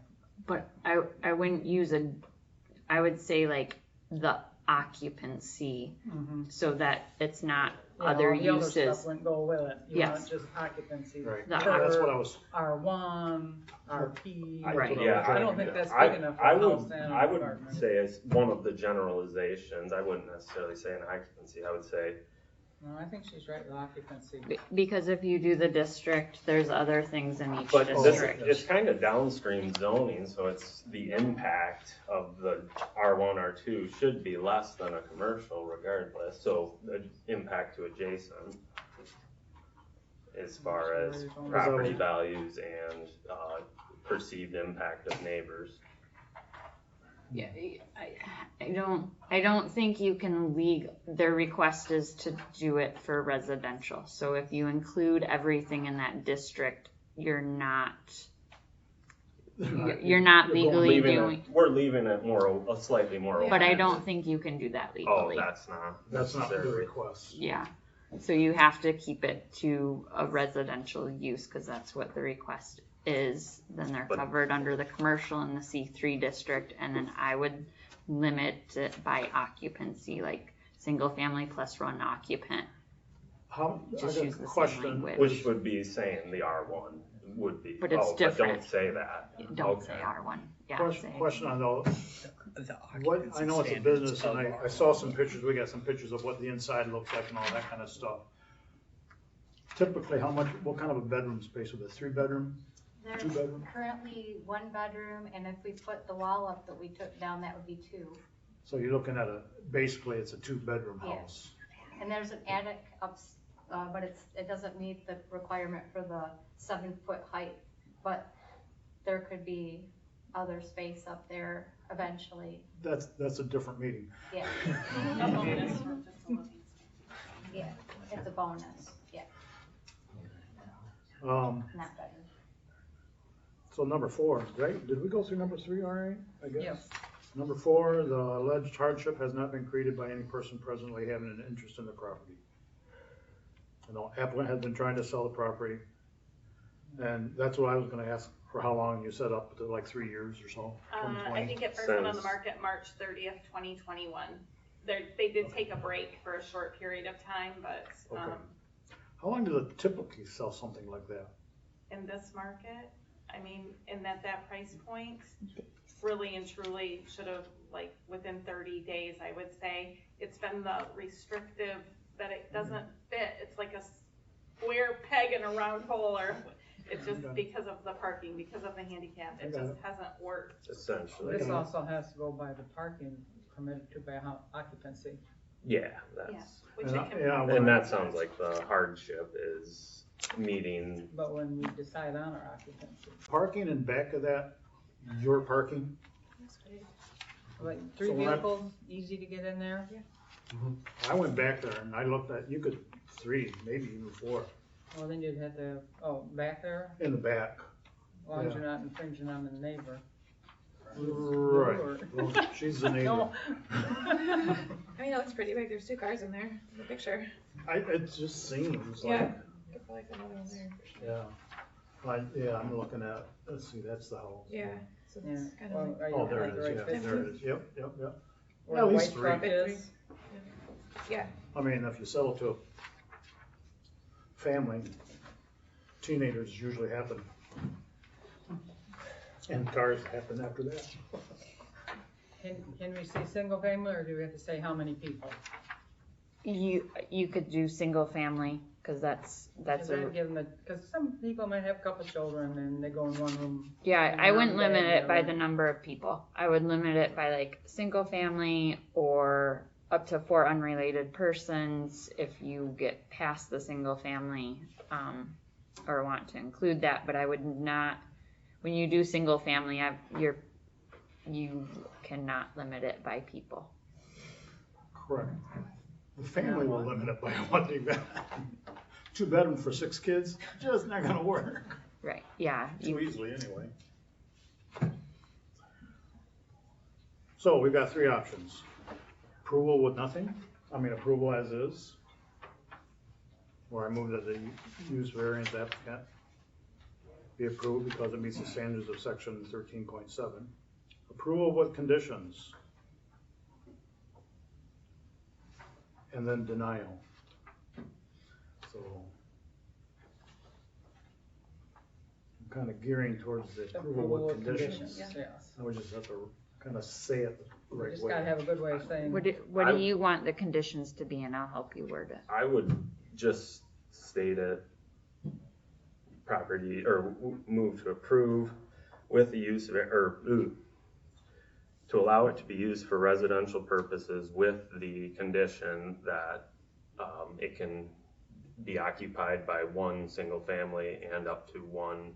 But I wouldn't use I would say like the occupancy, so that it's not other all the uses. Other stuff wouldn't go with it. You want Yes. just occupancy. Right. Per That's what I was. R1, RP. Right. Yeah, I don't think that's big enough for a house and I an would apartment. say as one of the generalizations, I wouldn't necessarily say an occupancy, I would say. No, I think she's right with occupancy. Because if you do the district, there's other things in each But this, district. it's kind of downstream zoning, so it's the impact of the R1, R2 should be less than a commercial regardless, so the impact to adjacent as far as property values and perceived impact of neighbors. Yeah, I don't think you can their request is to do it for residential. So if you include everything in that district, you're not legally doing. We're leaving it slightly more. But I don't think you can do that legally. Oh, that's not the request. Yeah. So you have to keep it to a residential use because that's what the request is. Then they're covered under the commercial in the C3 district, and then I would limit it by occupancy, like single family plus one occupant. How, Just use the same question, language. Which would be saying the R1. would be. But it's Oh, different. But don't say that. Don't say Okay. R1. Yeah, Question, say- question on those. The What, occupancy I know it's a standards business of and I saw some pictures, we got some pictures of what the inside looks like and all that kind of stuff. Typically, what kind of a bedroom space with a 3-bedroom? There's 2-bedroom? currently 1 bedroom, and if we put the wall up that we took down, that would be 2. So you're looking at basically it's a 2-bedroom Yes. house. And there's an attic up, but it doesn't meet the requirement for the 7-foot height. But there could be other space up there eventually. That's a different meeting. Yeah. A bonus for facilities. Yeah, it's a bonus, yeah, Um, not better. so number 4, right? Did we go through number 3 already? I guess. Yes. Number 4, the alleged hardship has not been created by any person presently having an interest in the property. You know, applicant has been trying to sell the property. And that's what I was gonna ask, for how long you set up, to like 3 years or so? I 2020? think it first went on the market March 30th, 2021. They did take a break for a short period of time, but, Okay. How long does it typically sell something like that? in this market, I mean, and at that price point, really and truly should have, like, within 30 days, I would say. It's been the restrictive that it doesn't fit. It's like a square peg in a round hole, or it's just Okay. because of the parking, because of the handicap. I It got just it. hasn't worked. Essentially. This also has to go by the parking permitted to by occupancy. Yeah, that's, Which And it I- can. yeah, and that sounds like the hardship is meeting, But when we decide on our occupancy, Parking in back of that, your parking? like 3 So when I- vehicles, easy to get in there. I went back there and I looked at, you could 3, maybe even 4, Well, then you'd have to, back there, in the back. as long as Yeah. you're not infringing on the neighbor. Right. Well, she's the neighbor. No. I mean, it looks pretty big, there's 2 cars in there, in the picture. It just seems Yeah. like, Could put like another one there for sure. yeah. I'm looking at, let's see, that's the house. Yeah, so Yeah. it's kind of Well, like. are you Oh, there at it the is, right yeah, place? there it is, yep. Where At the least white 3. truck is. Yeah, I mean, if you sell it to a family, teenagers usually happen. And cars happen after that. Can we say single family, or do we have to say how many people? You could do single family, cause that's Cause some people might have a couple children and they go in one room. yeah, and I mom wouldn't and dad limit it by together. the number of people. I would limit it by like single family or up to 4 unrelated persons if you get past the single family, or want to include that, but I would not, when you do single family, you cannot limit it by people. Correct. The family will limit it by what they got. 2-bedroom for 6 kids, just not gonna work. Right, yeah. Too easily, anyway. So we've got 3 options. Approval with nothing, approval as is. Where I move that the use variance applicant be approved because it meets the standards of section 13.7. Approval with conditions. And then denial. So I'm kind of gearing towards the approval with conditions. Yes. I would just have to kind of say it the You right just way. gotta have a good way of saying. What do you want the conditions to be, and I'll help you word it. I would just state it, property, or move to approve with the use of, to allow it to be used for residential purposes with the condition that it can be occupied by 1 single family and up to 1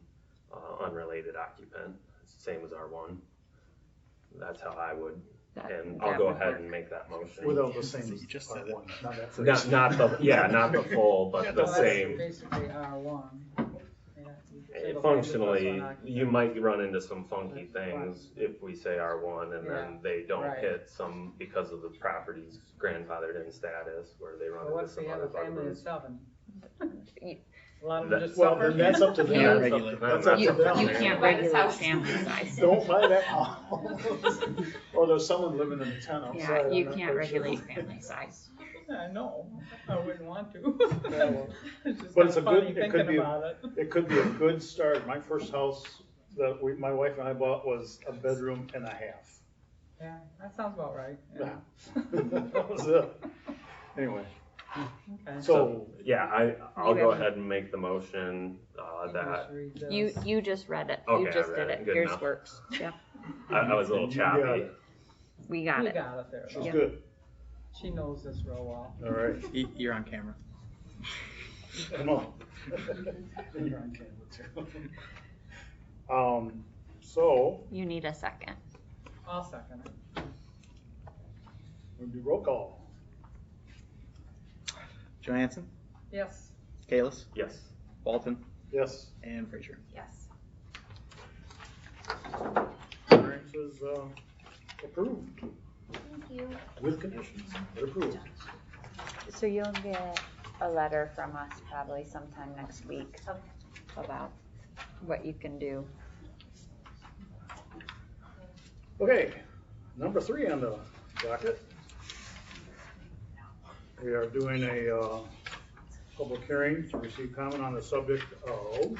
unrelated occupant. It's the same as R1. That's how I would, and I'll go ahead and make that motion. Without the same You just said R1, not that phrase. Not the full, but the Well, that's same. basically R1. Yeah, Functionally, you might run into some funky things if we say R1 and Yeah, then they don't right. hit some, because of the property's grandfathered in status, where they run Well, what into if we some have other a family of bugs. 7? A lot of them That- just Well, suffer. then that's up to them. Yeah. That's up to them. That's up You, to them. you can't regulate family size. Don't buy that house. Or there's someone living in a tent outside. Yeah, you I'm not can't quite sure. regulate family size. I know, I wouldn't want to. Yeah, well, It's just But it's kinda a funny good, it could thinking be, about it. it could be a good start. My first house that my wife and I bought was a bedroom and a half. Yeah, that sounds about right. Yeah. That was it. Anyway, Okay. so, Yeah, I'll You go have- ahead and make the motion, that, You just read it. Okay, You just I read did it. it. Good Yours enough. works. Yeah, I was a little You got choppy. it. we got We it. got it there. She's Yeah. good. She knows this real well. All right. You're on camera. Come on. You're on camera too. So, You need a second. I'll second it. we'll do roll call. Johansson, Yes. Kalis, Yes. Walton, Yes. and Frazier. Yes. Variance is, approved Thank you. with conditions. They're approved. So you'll get a letter from us probably sometime next week about what you can do. Okay, number 3 on the docket. We are doing a public hearing to receive comment on the subject of,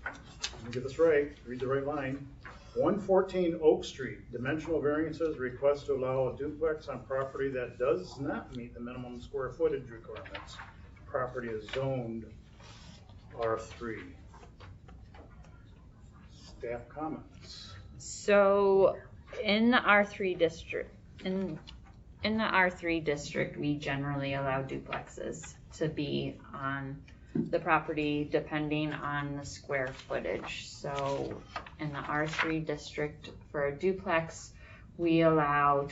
let me get this right, read the right line. 114 Oak Street, dimensional variances, request to allow a duplex on property that does not meet the minimum square footage requirements. Property is zoned R3. Staff comments. So in the R3 district, in the R3 district, we generally allow duplexes to be on the property depending on the square footage. So in the R3 district for a duplex, we allow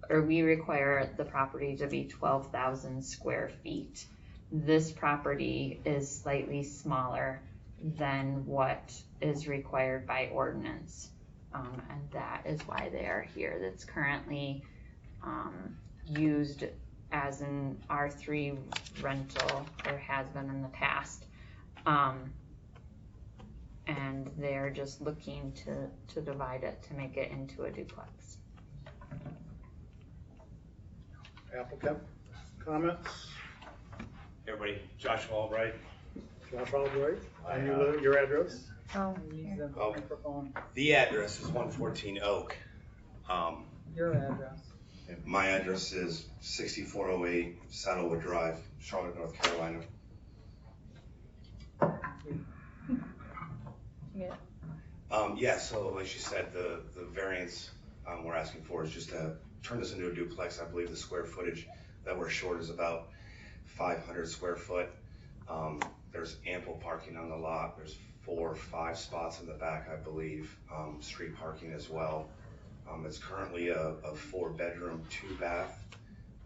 we require the property to be 12,000 square feet. This property is slightly smaller than what is required by ordinance. And that is why they are here. That's currently used as an R3 rental, or has been in the past. And they're just looking to divide it to make it into a duplex. Applicant comments? Everybody, Joshua Albright. Josh Albright, and you live, your address? Oh, Use the Oh. microphone. The address is 114 Oak. Your address. My address is 6408 Saddlewood Drive, Charlotte, North Carolina. Yeah. Yeah, so like she said, the variance we're asking for is just to turn this into a duplex. I believe the square footage that we're short is about 500 square foot. There's ample parking on the lot. There's 4 or 5 spots in the back, I believe, street parking as well. It's currently a 4-bedroom, 2-bath.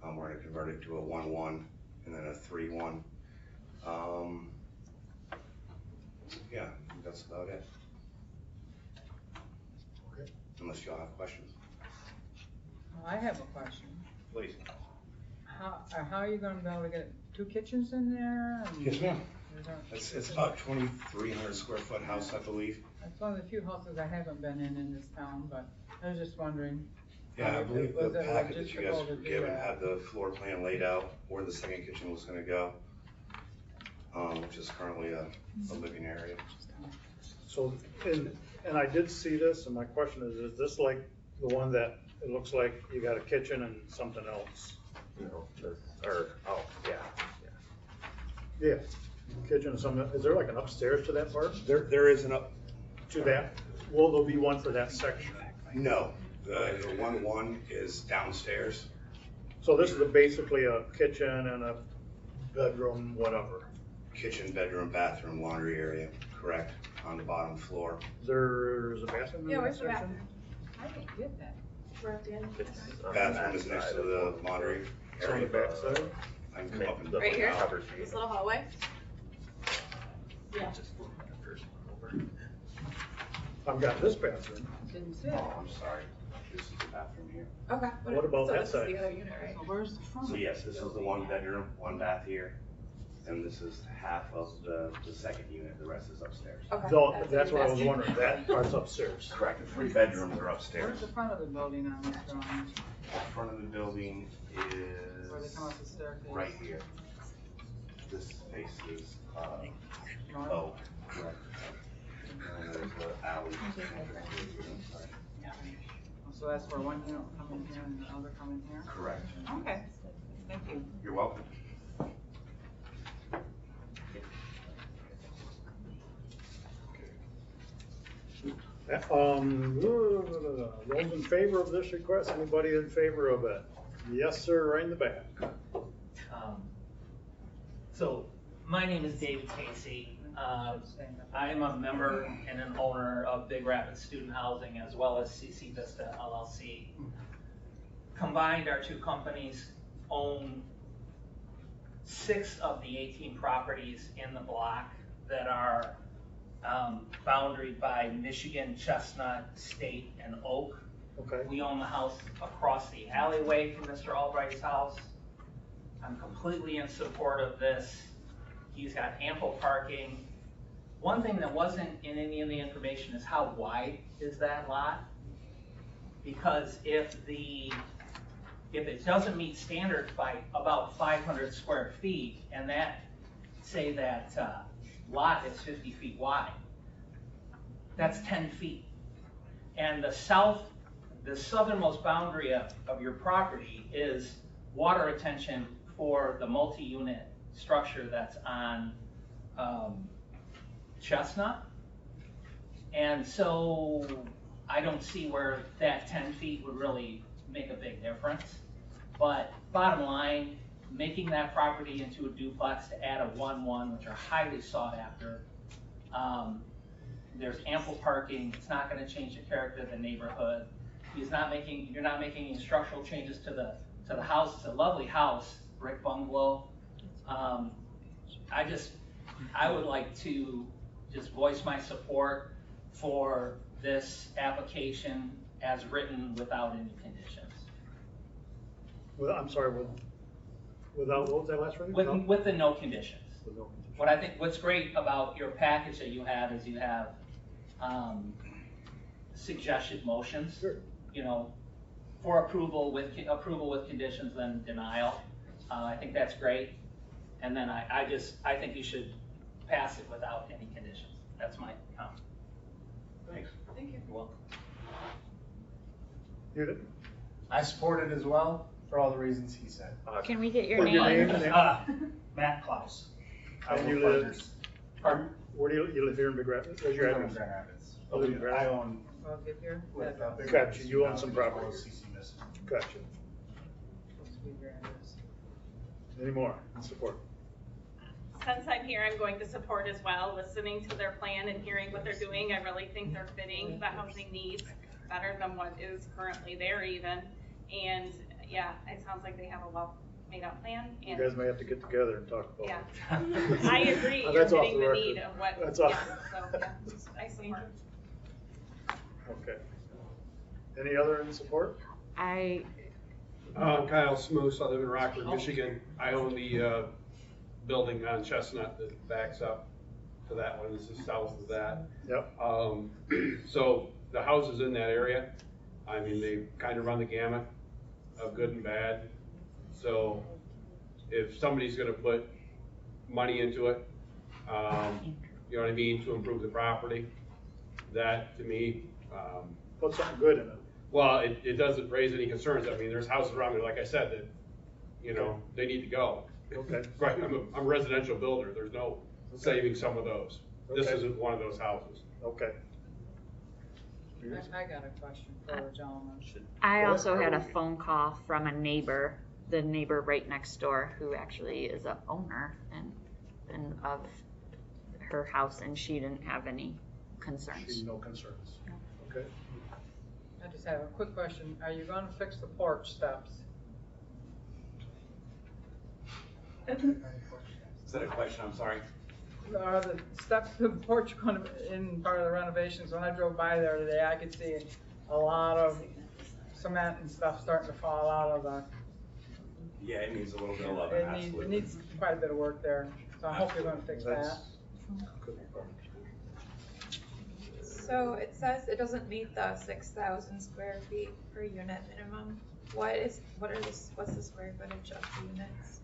We're gonna convert it to a 1-1 and then a 3-1. Yeah, I think that's about it. Okay. Unless y'all have questions, I have a question. please. How are you gonna be able to get 2 kitchens in there? and- Yes, ma'am. You're gonna- It's about 2,300 square foot house, I believe. That's one of the few houses I haven't been in this town, but I was just wondering. Yeah, I believe the Was it packet that you guys logistical to were do given that? had the floor plan laid out where the second kitchen was gonna go, which is currently a living area. So, and I did see this, and my question is this like the one that it looks like you got a kitchen and something else? No, oh, yeah. Yeah, kitchen and something, is there like an upstairs to that part? There is an up, To that? Will there be one for that section? no, the 1-1 is downstairs. So this is basically a kitchen and a bedroom, whatever. Kitchen, bedroom, bathroom, laundry area, correct, on the bottom floor. There's a bathroom in Yeah, that where's the section? bathroom? I didn't get that. We're at the end. Bathroom is next to the laundry It's on the area. back side? I can come up and. Right here? Cover sheet. This little hallway? Yeah. I've got this bathroom. Didn't see it. Oh, I'm sorry, this is the bathroom here. Okay. What about so that this side? is the other unit, right? So where's the front? So yes, this is the 1 bedroom, 1 bath here. and this is half of the second unit, the rest is upstairs. Okay. So that's what I was wondering, that part's upstairs. Correct, the 3 bedrooms are Where's upstairs. the front of the building on this drawing? The front of the building is Where they come up the staircase? right here. This faces, North? oh, correct. And there's the alley. So that's where one unit will come in here and the other come in here? Correct. Okay, thank you. You're welcome. Those in favor of this request, anybody in favor of it? Yes, sir, right in the back. So, my name is David Casey. I am a member and an owner of Big Rapids Student Housing as well as CC Vista LLC. Combined, our two companies own 6 of the 18 properties in the block that are boundaried by Michigan, Chestnut, State, and Oak. Okay. We own the house across the alleyway from Mr. Albright's house. I'm completely in support of this. He's got ample parking. One thing that wasn't in any of the information is how wide is that lot? Because if it doesn't meet standards by about 500 square feet, and that, say that lot is 50 feet wide, that's 10 feet. And the southernmost boundary of your property is water retention for the multi-unit structure that's on Chestnut. And so I don't see where that 10 feet would really make a big difference. But bottom line, making that property into a duplex to add a 1-1, which are highly sought after. There's ample parking. It's not going to change the character of the neighborhood. You're not making any structural changes to the house. It's a lovely house, brick bungalow. I would like to just voice my support for this application as written without any conditions. Well, I'm sorry, without, what was that last phrase? With the no conditions. With no conditions. What I think, what's great about your package that you have is you have suggested motions. Sure. You know, for approval with conditions, then denial. I think that's great. And then I think you should pass it without any conditions. That's my comment. Thanks. Thank you. You're welcome. Judith? I support it as well, for all the reasons he said. Can we get your Put name? your name and Matt Klaus. And you live, where do you live here in Big Rapids? Where's your I live in address? Grand Rapids. You live in Grand I Rapids? own Well, get here. with Big Gotcha, Rapids you own Student some Housing property as well here. as CC Vista. Gotcha. Supposed to be your address. Any more in support? Since I'm here, I'm going to support as well, listening to their plan and hearing what they're doing. I really think they're fitting the housing needs better than what is currently there even. And yeah, it sounds like they have a well made out plan. You And guys may have to get together and talk about yeah, it. I agree. You're That's off hitting the the record. need of what, That's yeah, off. so yeah, I support. Okay. Any other in support? I, Kyle Smoose, I live in Rockford, Michigan. I own the building on Chestnut that backs up to that one. This is south of that. Yep. So the houses in that area, I mean, they kind of run the gamut of good and bad. So if somebody's gonna put money into it, you know what I mean, to improve the property, that to me, Put something good in it. well, it doesn't raise any concerns. I mean, there's houses around there, like I said, that, you know, they need to go. Okay. Right, I'm a residential builder. There's no saving some of those. This Okay. isn't one of those houses. Okay. I got a question for the gentleman. I also had a phone call from a neighbor, the neighbor right next door, who actually is a owner and of her house, and she didn't have any concerns. No concerns. Okay. I just have a quick question. Are you gonna fix the porch steps? Is that a question? I'm sorry. Are the steps to the porch going to, in part of the renovations? When I drove by there today, I could see a lot of cement and stuff starting to fall out of the, Yeah, it needs a little bit of love, it absolutely. needs quite a bit of work there. So I hope you're gonna fix that. That's- could be part of it. So it says it doesn't meet the 6,000 square feet per unit minimum. What's the square footage of the units?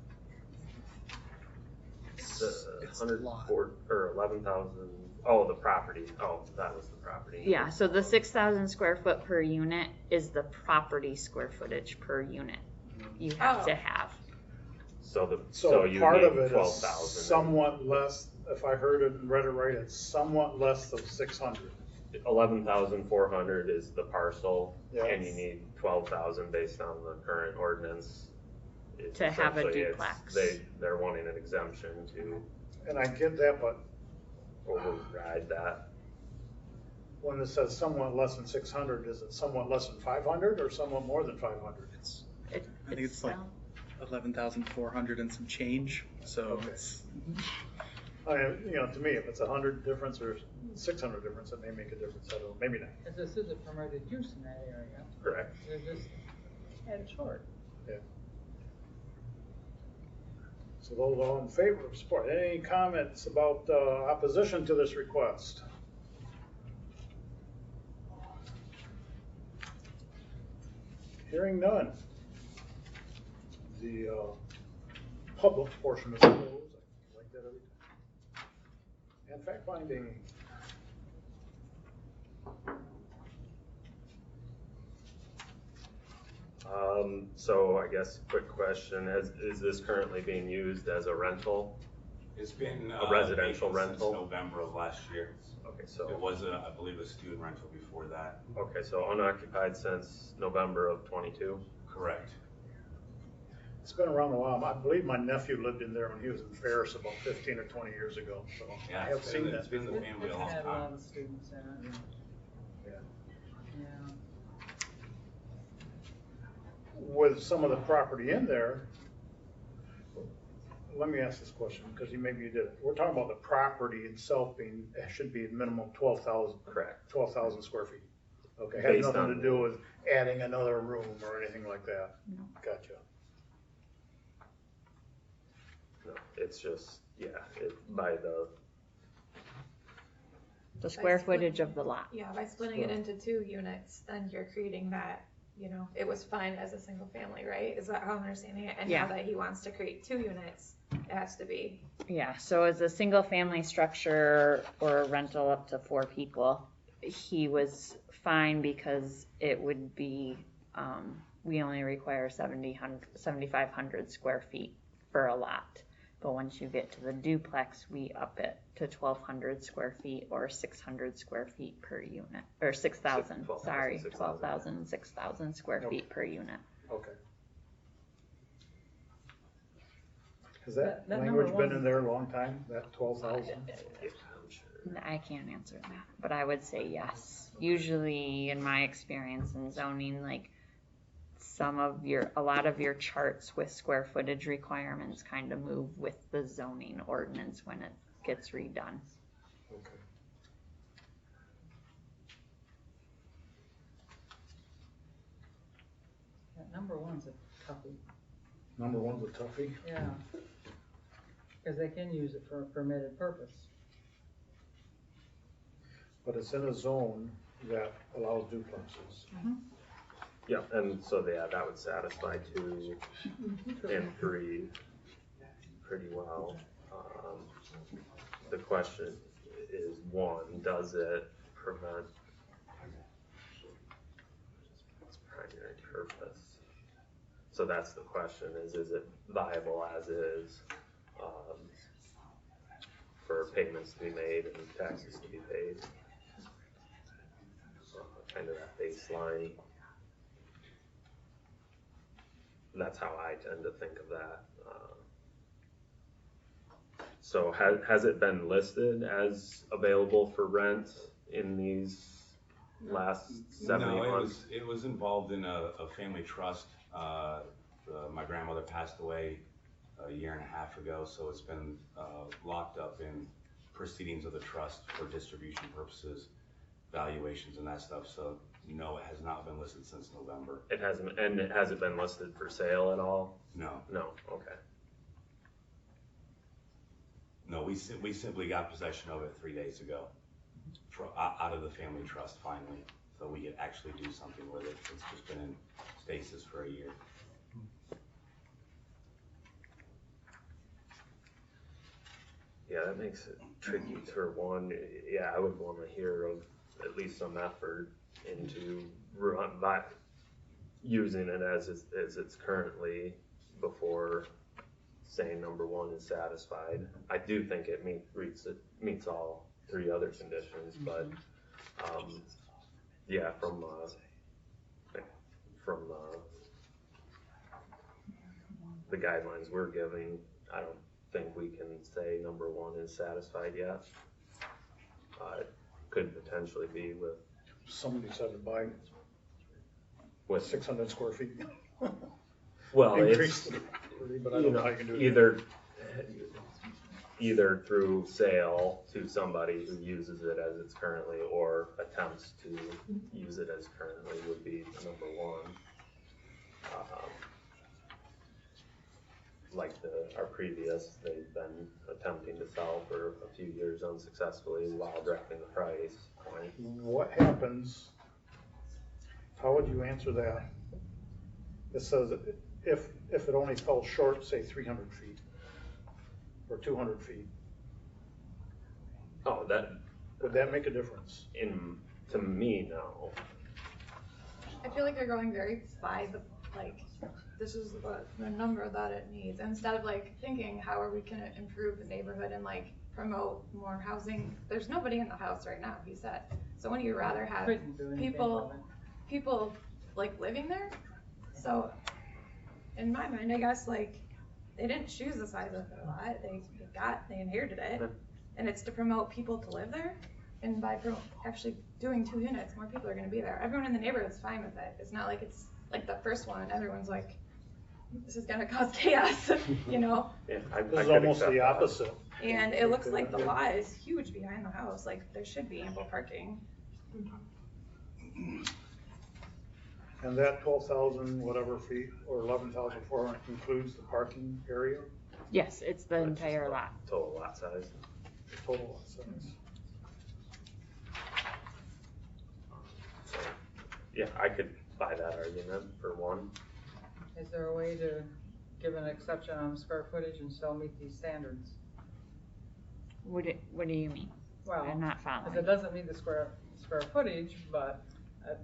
The 104, or 11,000, oh, the property, oh, that was the property. Yeah, so the 6,000 square foot per unit is the property square footage per unit you have to have. So you part need of it is 12,000. somewhat less, if I heard it and read it right, it's somewhat less than 600. 11,400 is the parcel, Yeah. and you need 12,000 based on the current ordinance. It's To have a essentially, duplex. They're wanting an exemption to And I get that, but override that. when it says somewhat less than 600, is it somewhat less than 500 or somewhat more than 500? I think it's like 11,400 and some change, so Okay. it's. To me, if it's 100 difference or 600 difference, it may make a difference. I don't know, maybe not. Cause this is a permitted use in that area. Correct. They're just head short. Yeah. So those all in favor of support. Any comments about opposition to this request? Hearing none. The public portion is closed. I like that every time. And fact finding. So I guess quick question, is this currently being used as a rental? It's been A residential vacant rental? since November of last year. Okay, so. It was, I believe, a student rental before that. Okay, so unoccupied since November of 22? Correct. It's been around a while. I believe my nephew lived in there when he was in Ferris about 15 or 20 years ago. So Yeah, I have it's seen been- that. it's been the family a long Had a lot time. of students in it. Yeah. Yeah. With some of the property in there, let me ask this question, because maybe you did it. We're talking about the property itself being, it should be a minimum 12,000. Correct. 12,000 square feet. Okay, has Based nothing on- to do with adding another room or anything like that? No. Gotcha. No, it's just, yeah, by The square footage of the lot. Yeah, by splitting it into 2 units, then you're creating that, it was fine as a single family, right? Is that how I'm understanding it? And Yeah. now that he wants to create 2 units, it has to be. Yeah, so as a single family structure or a rental up to 4 people, he was fine because it would be, we only require 7,500 square feet for a lot. But once you get to the duplex, we up it to 1,200 square feet or 600 square feet per unit, or 6,000, 12,000, sorry, 6,000. 12,000, 6,000 square Okay. feet per unit. Okay. Has that That language number been in there a long time, that 12,000? Yeah, I'm sure. I can't answer that, but I would say yes. Usually, in my experience in zoning, like a lot of your charts with square footage requirements kind of move with the zoning ordinance when it gets redone. Okay. That number one's a toughie. Number one's a toughie. Yeah. Cause they can use it for a permitted purpose. But it's in a zone that allows duplexes. Yeah, and so that would satisfy 2 and 3 pretty well. The question is, 1, does it prevent its primary purpose? So that's the question, is it viable as is, for payments to be made and taxes to be paid? Kind of that baseline. That's how I tend to think of that. So has it been listed as available for rent in these last 70 No, months? it was involved in a family trust. My grandmother passed away a year and a half ago, so it's been locked up in proceedings of the trust for distribution purposes, valuations and that stuff. So no, it has not been listed since November. It hasn't, and it hasn't been listed for sale at all? No. No, okay. No, we simply got possession of it 3 days ago, out of the family trust finally, so we could actually do something with it. It's just been in stasis for a year. Yeah, that makes it tricky for one. Yeah, I would want to hear of at least some effort into using it as it's currently before saying number one is satisfied. I do think it meets all three other conditions, but yeah, from the guidelines we're giving, I don't think we can say number one is satisfied yet. It could potentially be with Somebody said to buy with 600 square feet. Well, Increase it's, the property, but I don't know how you can do it. either through sale to somebody who uses it as it's currently, or attempts to use it as currently would be number one. Like our previous, they've been attempting to sell for a few years unsuccessfully while directing the price point. What happens, how would you answer that? It says if it only fell short, say 300 feet or 200 feet. Oh, would that make a difference? To me, no. I feel like they're going very by the, like, this is the number that it needs, instead of like thinking how are we gonna improve the neighborhood and like promote more housing. There's nobody in the house right now, he said. So wouldn't you rather have people like living there? So in my mind, I guess, like, they didn't choose the size of their lot, they inherited it, and it's to promote people to live there. And by actually doing 2 units, more people are gonna be there. Everyone in the neighborhood's fine with it. It's not like it's like the first one, everyone's like, this is gonna cause chaos, you know? Yeah, this is almost the opposite. And it looks like the lot is huge behind the house, like there should be ample parking. And that 12,000 whatever feet or 11,400 includes the parking area? Yes, it's the entire lot. Total lot size. Total lot size. So, yeah, I could buy that argument for one. Is there a way to give an exception on square footage and still meet these standards? What do you mean? Well, I'm not following. because it doesn't meet the square footage, but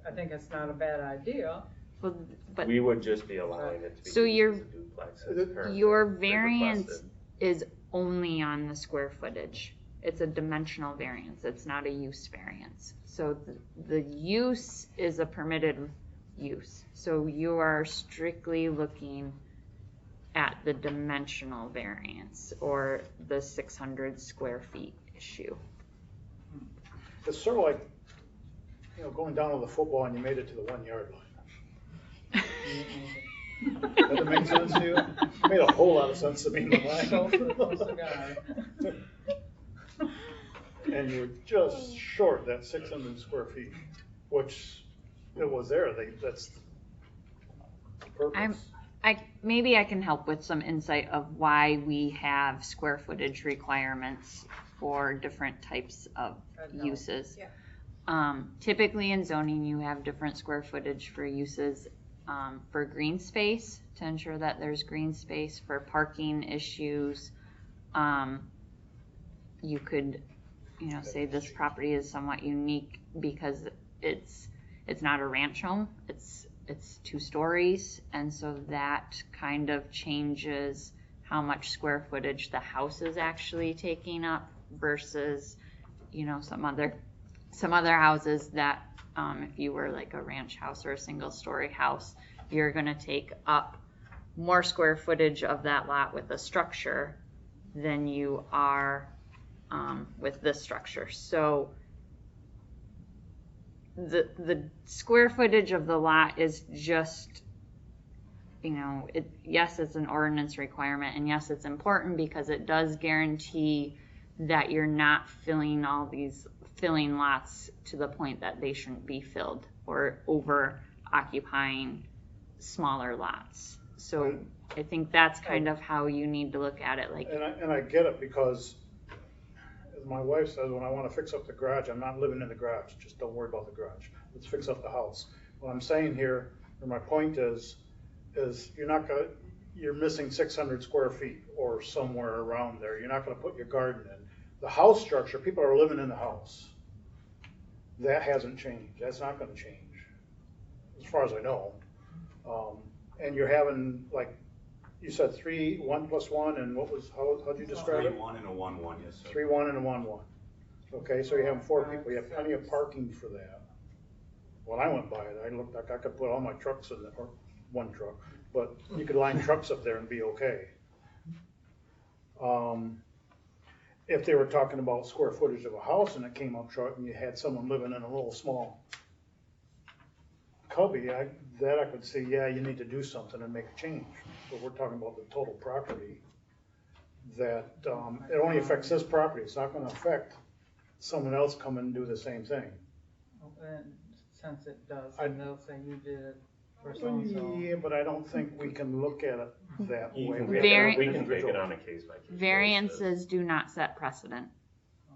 I think it's not a bad idea. Well, but we would just be allowing it to be so used as a duplex. as currently your variance requested. is only on the square footage. It's a dimensional variance. It's not a use variance. So the use is a permitted use. So you are strictly looking at the dimensional variance or the 600 square feet issue. It's sort of like, going down to the football and you made it to the 1 yard line. Does it make sense to you? It made a whole lot of sense to me. And you're just short that 600 square feet, which it was there. That's the purpose. Maybe I can help with some insight of why we have square footage requirements for different types of uses. Yeah. Typically in zoning, you have different square footage for uses for green space, to ensure that there's green space. For parking issues, you could, say this property is somewhat unique because it's not a ranch home. It's 2 stories, and so that kind of changes how much square footage the house is actually taking up versus, some other houses that, if you were like a ranch house or a single story house, you're gonna take up more square footage of that lot with a structure than you are with this structure. So the square footage of the lot is just, yes, it's an ordinance requirement, and yes, it's important because it does guarantee that you're not filling lots to the point that they shouldn't be filled or over occupying smaller lots. So I think that's kind of how you need to look at it. And I get it, because my wife says, when I wanna fix up the garage, I'm not living in the garage, just don't worry about the garage. Let's fix up the house. What I'm saying here, or my point is you're missing 600 square feet or somewhere around there. You're not gonna put your garden in. The house structure, people are living in the house. That hasn't changed. That's not gonna change, as far as I know. And you're having, like, you said 1 + 1, and how'd you describe it? 3-1 and a 1-1, yes, sir. 3-1 and a 1-1. Okay, so you have 4 people, you have plenty of parking for that. When I went by it, I looked like I could put all my trucks in there, or one truck, but you could line trucks up there and be okay. If they were talking about square footage of a house and it came up short and you had someone living in a little small cubby, I could say, yeah, you need to do something and make a change. But we're talking about the total property, that it only affects this property. It's not gonna affect someone else come and do the same thing. And since it does, and they'll say you did it for so-and-so. Yeah, but I don't think we can look at it that way. We can take it on a case by case. Variances do not set precedent.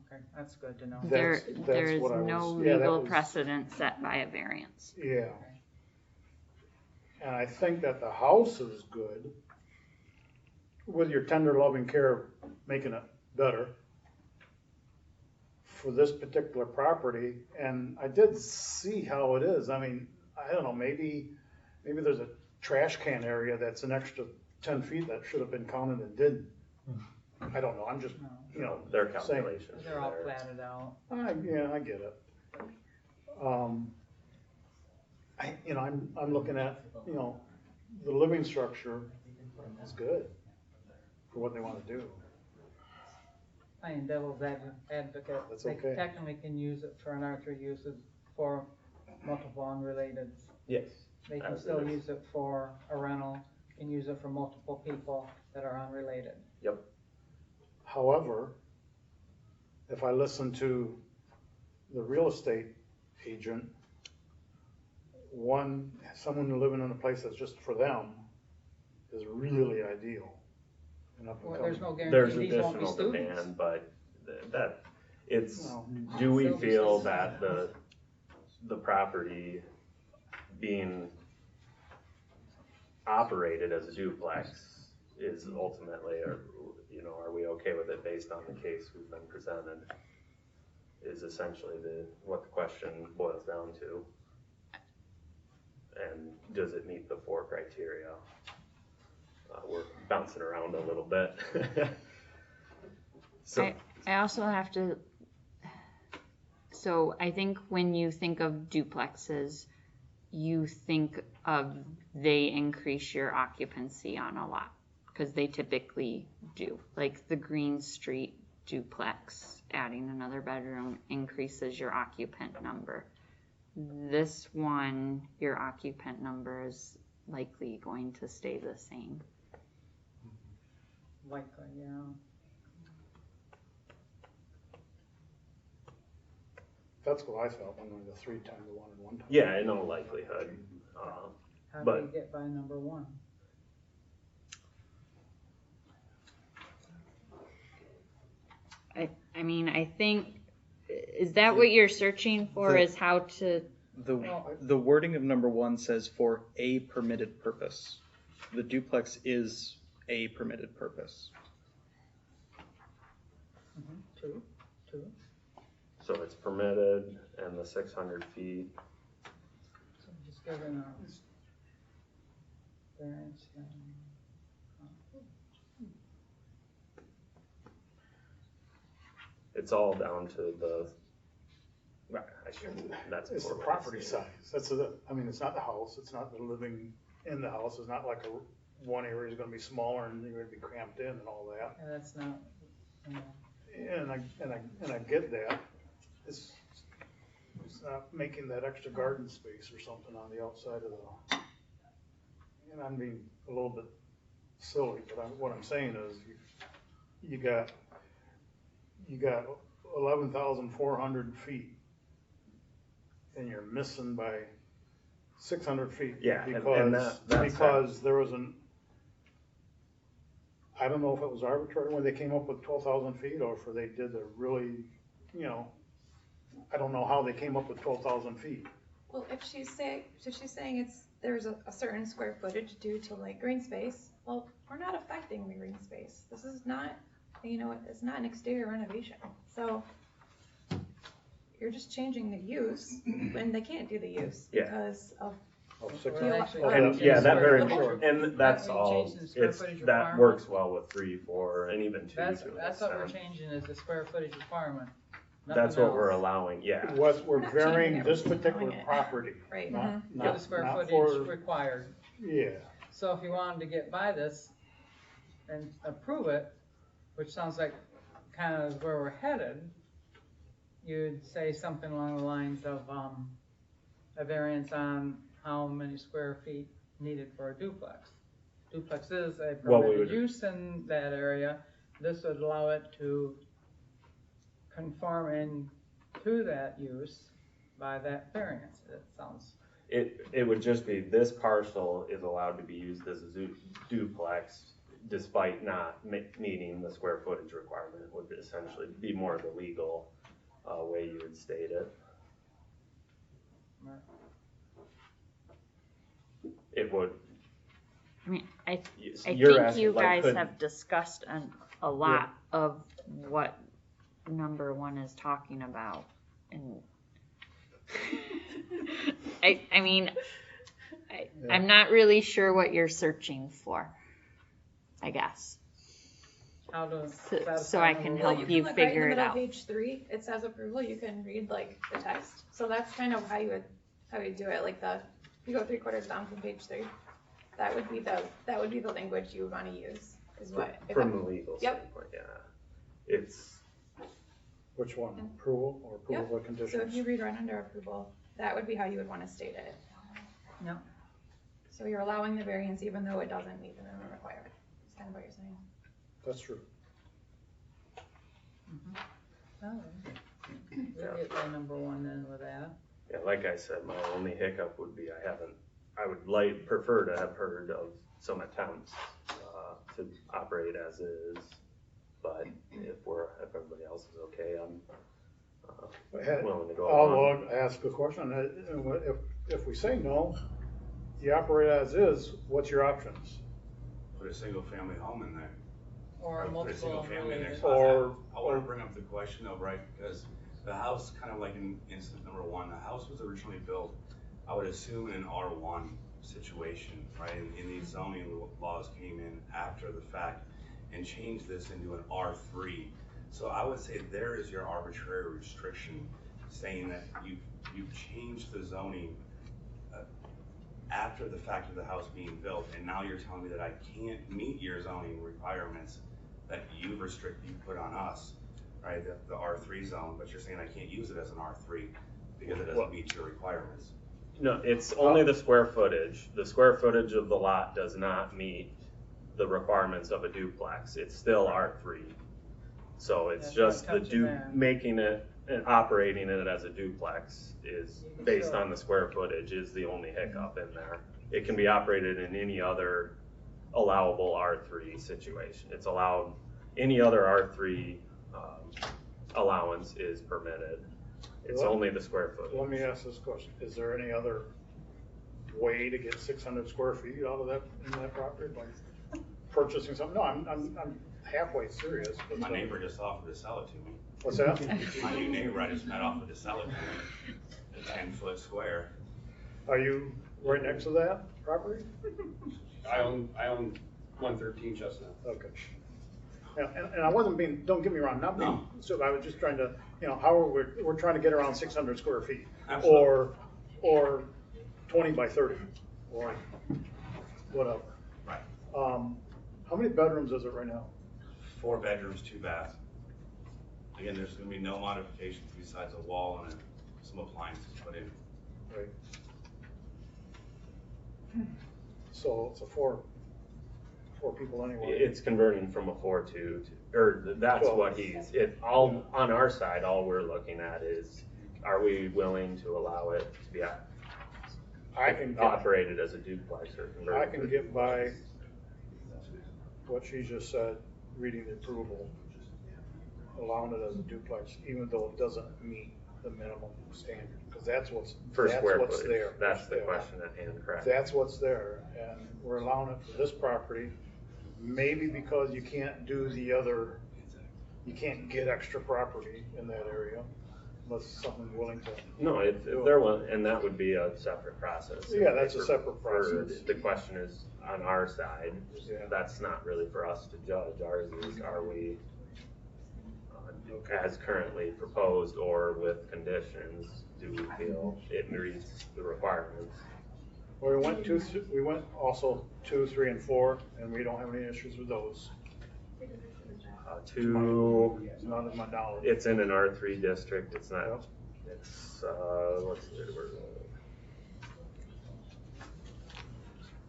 Okay, that's good to know. There is what I no was- yeah, that legal was- precedent set by a variance. Yeah. And I think that the house is good with your tender loving care making it better for this particular property. And I did see how it is. I mean, I don't know, maybe there's a trash can area that's an extra 10 feet that should have been counted and didn't. I don't know, I'm just, Their saying. calculations. They're all platted out. Yeah, I get it. I'm looking at, the living structure is good for what they wanna do. Playing devil's advocate, That's they okay. technically can use it for an R3 uses for multiple unrelated. Yes. They can as still it is. use it for a rental, can use it for multiple people that are unrelated. Yep. However, if I listen to the real estate agent, someone living in a place that's just for them is really ideal. And up and Well, there's no coming. There's guarantee these won't be additional students. demand, but it's, No. do we Still be feel students. that the property being operated as a duplex is ultimately, or, are we okay with it based on the case we've been presented? Is essentially what the question boils down to. And does it meet the 4 criteria? We're bouncing around a little bit. So, I also have to, so I think when you think of duplexes, you think of they increase your occupancy on a lot, because they typically do. Like the Green Street duplex, adding another bedroom increases your occupant number. This one, your occupant number is likely going to stay the same. Likely, yeah. That's what I felt when the 3 times the 1 and 1 time. yeah, in all likelihood. How do But- we get by number 1? I mean, I think, is that what you're searching for, is how to, The wording of number 1 says for a permitted purpose. The duplex is a permitted purpose. Two. So it's permitted and the 600 feet. So just giving a variance then. It's all down to that's It's the poor way to property say it. size. That's it. I mean, it's not the house. It's not the living in the house. It's not like one area is gonna be smaller and you're gonna be cramped in and all that. And that's not, And I get that. It's not making that extra garden space or something on the outside of the, and I'm being a little bit silly, but what I'm saying is you got 11,400 feet and you're missing by 600 feet. Yeah, and Because that's because there was I don't know if it was arbitrary when they came up with 12,000 feet, or if they did a really, you know, I don't know how they came up with 12,000 feet. Well, if she's saying there's a certain square footage due to like green space, well, we're not affecting the green space. This is not, it's not an exterior renovation. So you're just changing the use when they can't do the use Yeah. because of. And yeah, that very, and that's all, Changing the square it's, footage that requirement. works well with 3, 4, and even 2 to an That's what we're extent. changing is the square footage requirement. That's Nothing what we're else. allowing, yeah. What we're Not varying changing it, this we're particular allowing it. property. Right. Not, Yeah, not, the square not footage for, required. yeah. So if you wanted to get by this and approve it, which sounds like kind of where we're headed, you'd say something along the lines of, a variance on how many square feet needed for a duplex. Duplex is a Well, we permitted would- use in that area. This would allow it to conform into that use by that variance, it sounds. It would just be, this parcel is allowed to be used as a duplex despite not meeting the square footage requirement. It would essentially be more the legal way you would state it. It would. I mean, I You're think asking, you like, guys could- have discussed a lot of what number 1 is talking about, and I mean, I'm not really sure what you're searching for, I guess. How to So satisfy I number can one. help You you can look figure right in it the middle out. of page 3, it says approval, you can read like the text. So that's kind of how you would do it, like you go 3/4 down from page 3. That would be the language you would want to use, is what. From the legal Yep. standpoint, yeah. It's. Which one, approval or approval of So conditions? if you read right under approval, that would be how you would want to state it. No. So you're allowing the variance even though it doesn't meet the minimum requirement, is kind of what you're saying. That's true. Oh, we'll get by number 1 then with that. Yeah, like I said, my only hiccup would be I would prefer to have heard of some attempts to operate as is, but if everybody else is okay, I'm willing to go along. I'll ask a question. If we say no, you operate as is, what's your options? Put a single family home in there. Or Put a multiple single family in there. related. I wanna bring up the question though, right, because the house, kind of like in instance number 1, the house was originally built, I would assume in an R1 situation, right? And these zoning laws came in after the fact and changed this into an R3. So I would say there is your arbitrary restriction, saying that you've changed the zoning after the fact of the house being built, and now you're telling me that I can't meet your zoning requirements that you put on us, right? The R3 zone, but you're saying I can't use it as an R3 because it doesn't meet your requirements. No, it's only the square footage. The square footage of the lot does not meet the requirements of a duplex. It's still R3. So it's Yeah, just not touching that. making it and operating it as a duplex is based on the square footage is the only hiccup in there. It can be operated in any other allowable R3 situation. It's allowed, any other R3 allowance is permitted. It's only the square footage. Let me ask this question. Is there any other way to get 600 square feet out of in that property, like purchasing something? No, I'm halfway serious. But My neighbor just offered to sell it to me. What's that? My new neighbor I just met offered to sell it to me, a 10-foot square. Are you right next to that property? I own 113 Chestnut. Okay. And I wasn't being, don't get me wrong, not being, so I was just trying to, how we're trying to get around 600 square feet. Absolutely. Or 20 by 30, or whatever. Right. How many bedrooms is it right now? 4 bedrooms, 2 baths. Again, there's gonna be no modifications besides a wall and some appliances put in. Right. So it's a four people anyway. It's converting from a 4-2 or that's 12. what on our side, all we're looking at is, are we willing to allow it to be operated as a duplex or converted? I can get by what she just said, reading the approval, allowing it as a duplex, even though it doesn't meet the minimum standard, because that's what's there. That's the question at hand, correct? That's what's there, and we're allowing it for this property, maybe because you can't do the other, you can't get extra property in that area unless someone's willing to. No, if there was, and that would be a separate process. Yeah, that's a separate process. The question is, on our side, Yeah. that's not really for us to judge. Ours is, are we, as currently proposed or with conditions, do we feel it meets the requirements? Well, we went also 2, 3, and 4, and we don't have any issues with those. 2, Not in my knowledge. it's in an R3 district, it's not, it's, what's the word?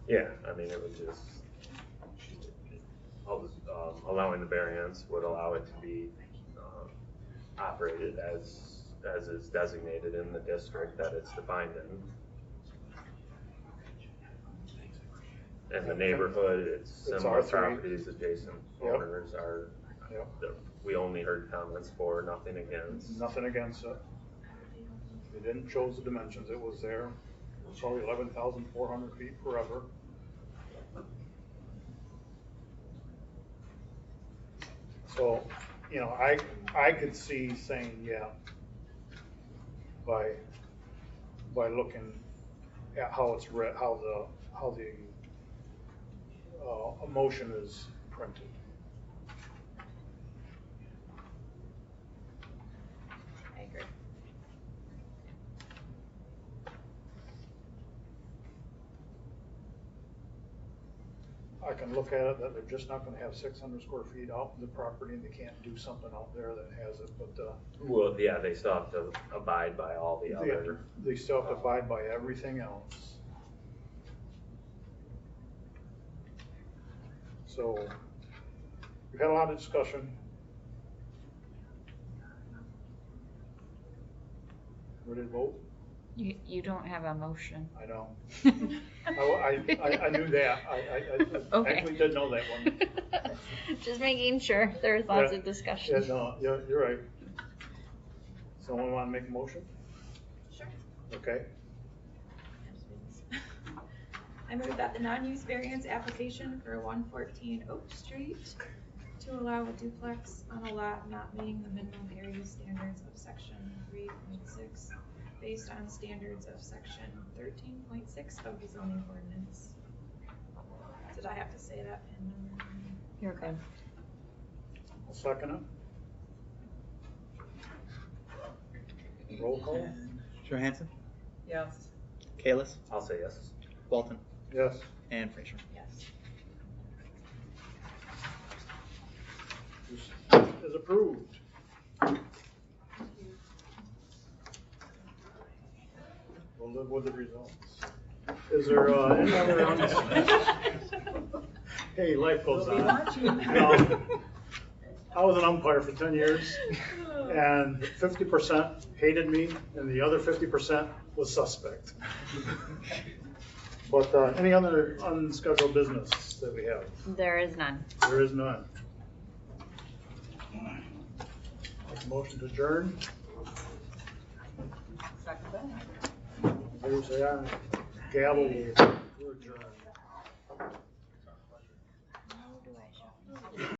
Yeah, I mean, it would just, allowing the variance would allow it to be operated as is designated in the district that it's defined in. And the neighborhood, it's similar R3. properties, adjacent owners are, we only heard comments for, nothing against. Nothing against it. They didn't chose the dimensions, it was there. It was probably 11,400 feet forever. So, you know, I could see saying, yeah, by looking at how it's read, how the motion is printed. I agree. I can look at it that they're just not gonna have 600 square feet out in the property and they can't do something out there that has it, but, Well, yeah, they still have to abide by all the other. they still have to abide by everything else. So, we've had a lot of discussion. Ready to vote? You don't have a motion. I know. I knew that. I Okay. actually did know that one. Just making sure. There's lots Yeah. of discussion. Yeah, no, you're right. Someone want to make a motion? Sure. Okay. I move that the non-use variance application for 114 Oak Street to allow a duplex on a lot not meeting the minimum area standards of section 3.6 based on standards of section 13.6 of the zoning ordinance. Did I have to say that? You're good. I'll second it. Roll call? Johansson, Yes. Kalis, I'll say yes. Walton, Yes. and Frazier. Yes. Is approved. We'll live with the results. Is there any other? Hey, life goes We'll be on. watching. No. I was an umpire for 10 years, and 50% hated me, and the other 50% was suspect. But any other unscheduled business that we have? There is none. There is none. Make a motion to adjourn. Second that. Favor say aye. Gavel, we're adjourned. How do I